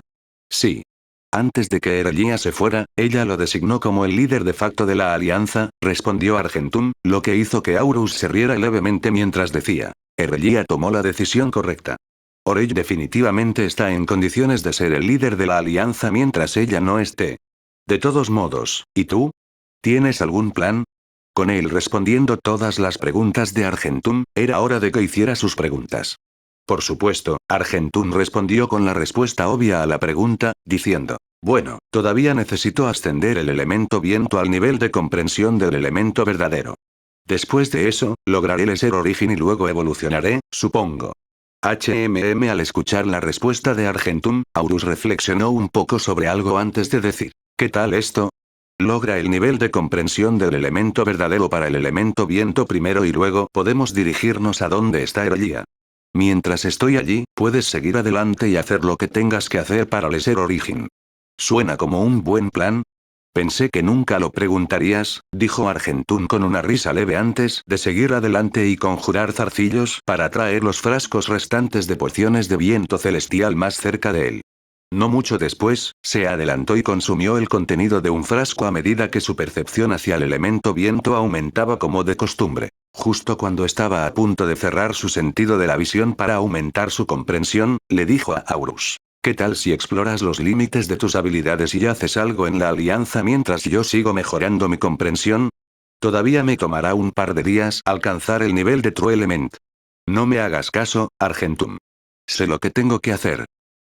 Sí. Antes de que Erlia se fuera, ella lo designó como el líder de facto de la alianza, respondió Argentum, lo que hizo que Aurus se riera levemente mientras decía. Erlia tomó la decisión correcta. Orell definitivamente está en condiciones de ser el líder de la alianza mientras ella no esté. De todos modos, ¿y tú? ¿Tienes algún plan? Con él respondiendo todas las preguntas de Argentum, era hora de que hiciera sus preguntas. Por supuesto, Argentum respondió con la respuesta obvia a la pregunta, diciendo, bueno, todavía necesito ascender el elemento viento al nivel de comprensión del elemento verdadero. Después de eso, lograré el ser origen y luego evolucionaré, supongo. Al escuchar la respuesta de Argentum, Aurus reflexionó un poco sobre algo antes de decir, ¿qué tal esto? Logra el nivel de comprensión del elemento verdadero para el elemento viento primero y luego podemos dirigirnos a donde está Erlia. Mientras estoy allí, puedes seguir adelante y hacer lo que tengas que hacer para el ser origen. ¿Suena como un buen plan? Pensé que nunca lo preguntarías, dijo Argentún con una risa leve antes de seguir adelante y conjurar zarcillos para traer los frascos restantes de pociones de viento celestial más cerca de él. No mucho después, se adelantó y consumió el contenido de un frasco a medida que su percepción hacia el elemento viento aumentaba como de costumbre. Justo cuando estaba a punto de cerrar su sentido de la visión para aumentar su comprensión, le dijo a Aurus. ¿Qué tal si exploras los límites de tus habilidades y haces algo en la alianza mientras yo sigo mejorando mi comprensión? Todavía me tomará un par de días alcanzar el nivel de True Element. No me hagas caso, Argentum. Sé lo que tengo que hacer.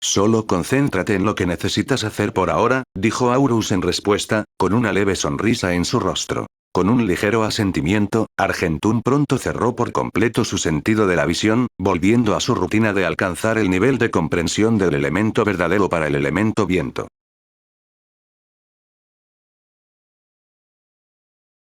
Solo concéntrate en lo que necesitas hacer por ahora, dijo Aurus en respuesta, con una leve sonrisa en su rostro. Con un ligero asentimiento, Argentún pronto cerró por completo su sentido de la visión, volviendo a su rutina de alcanzar el nivel de comprensión del elemento verdadero para el elemento viento.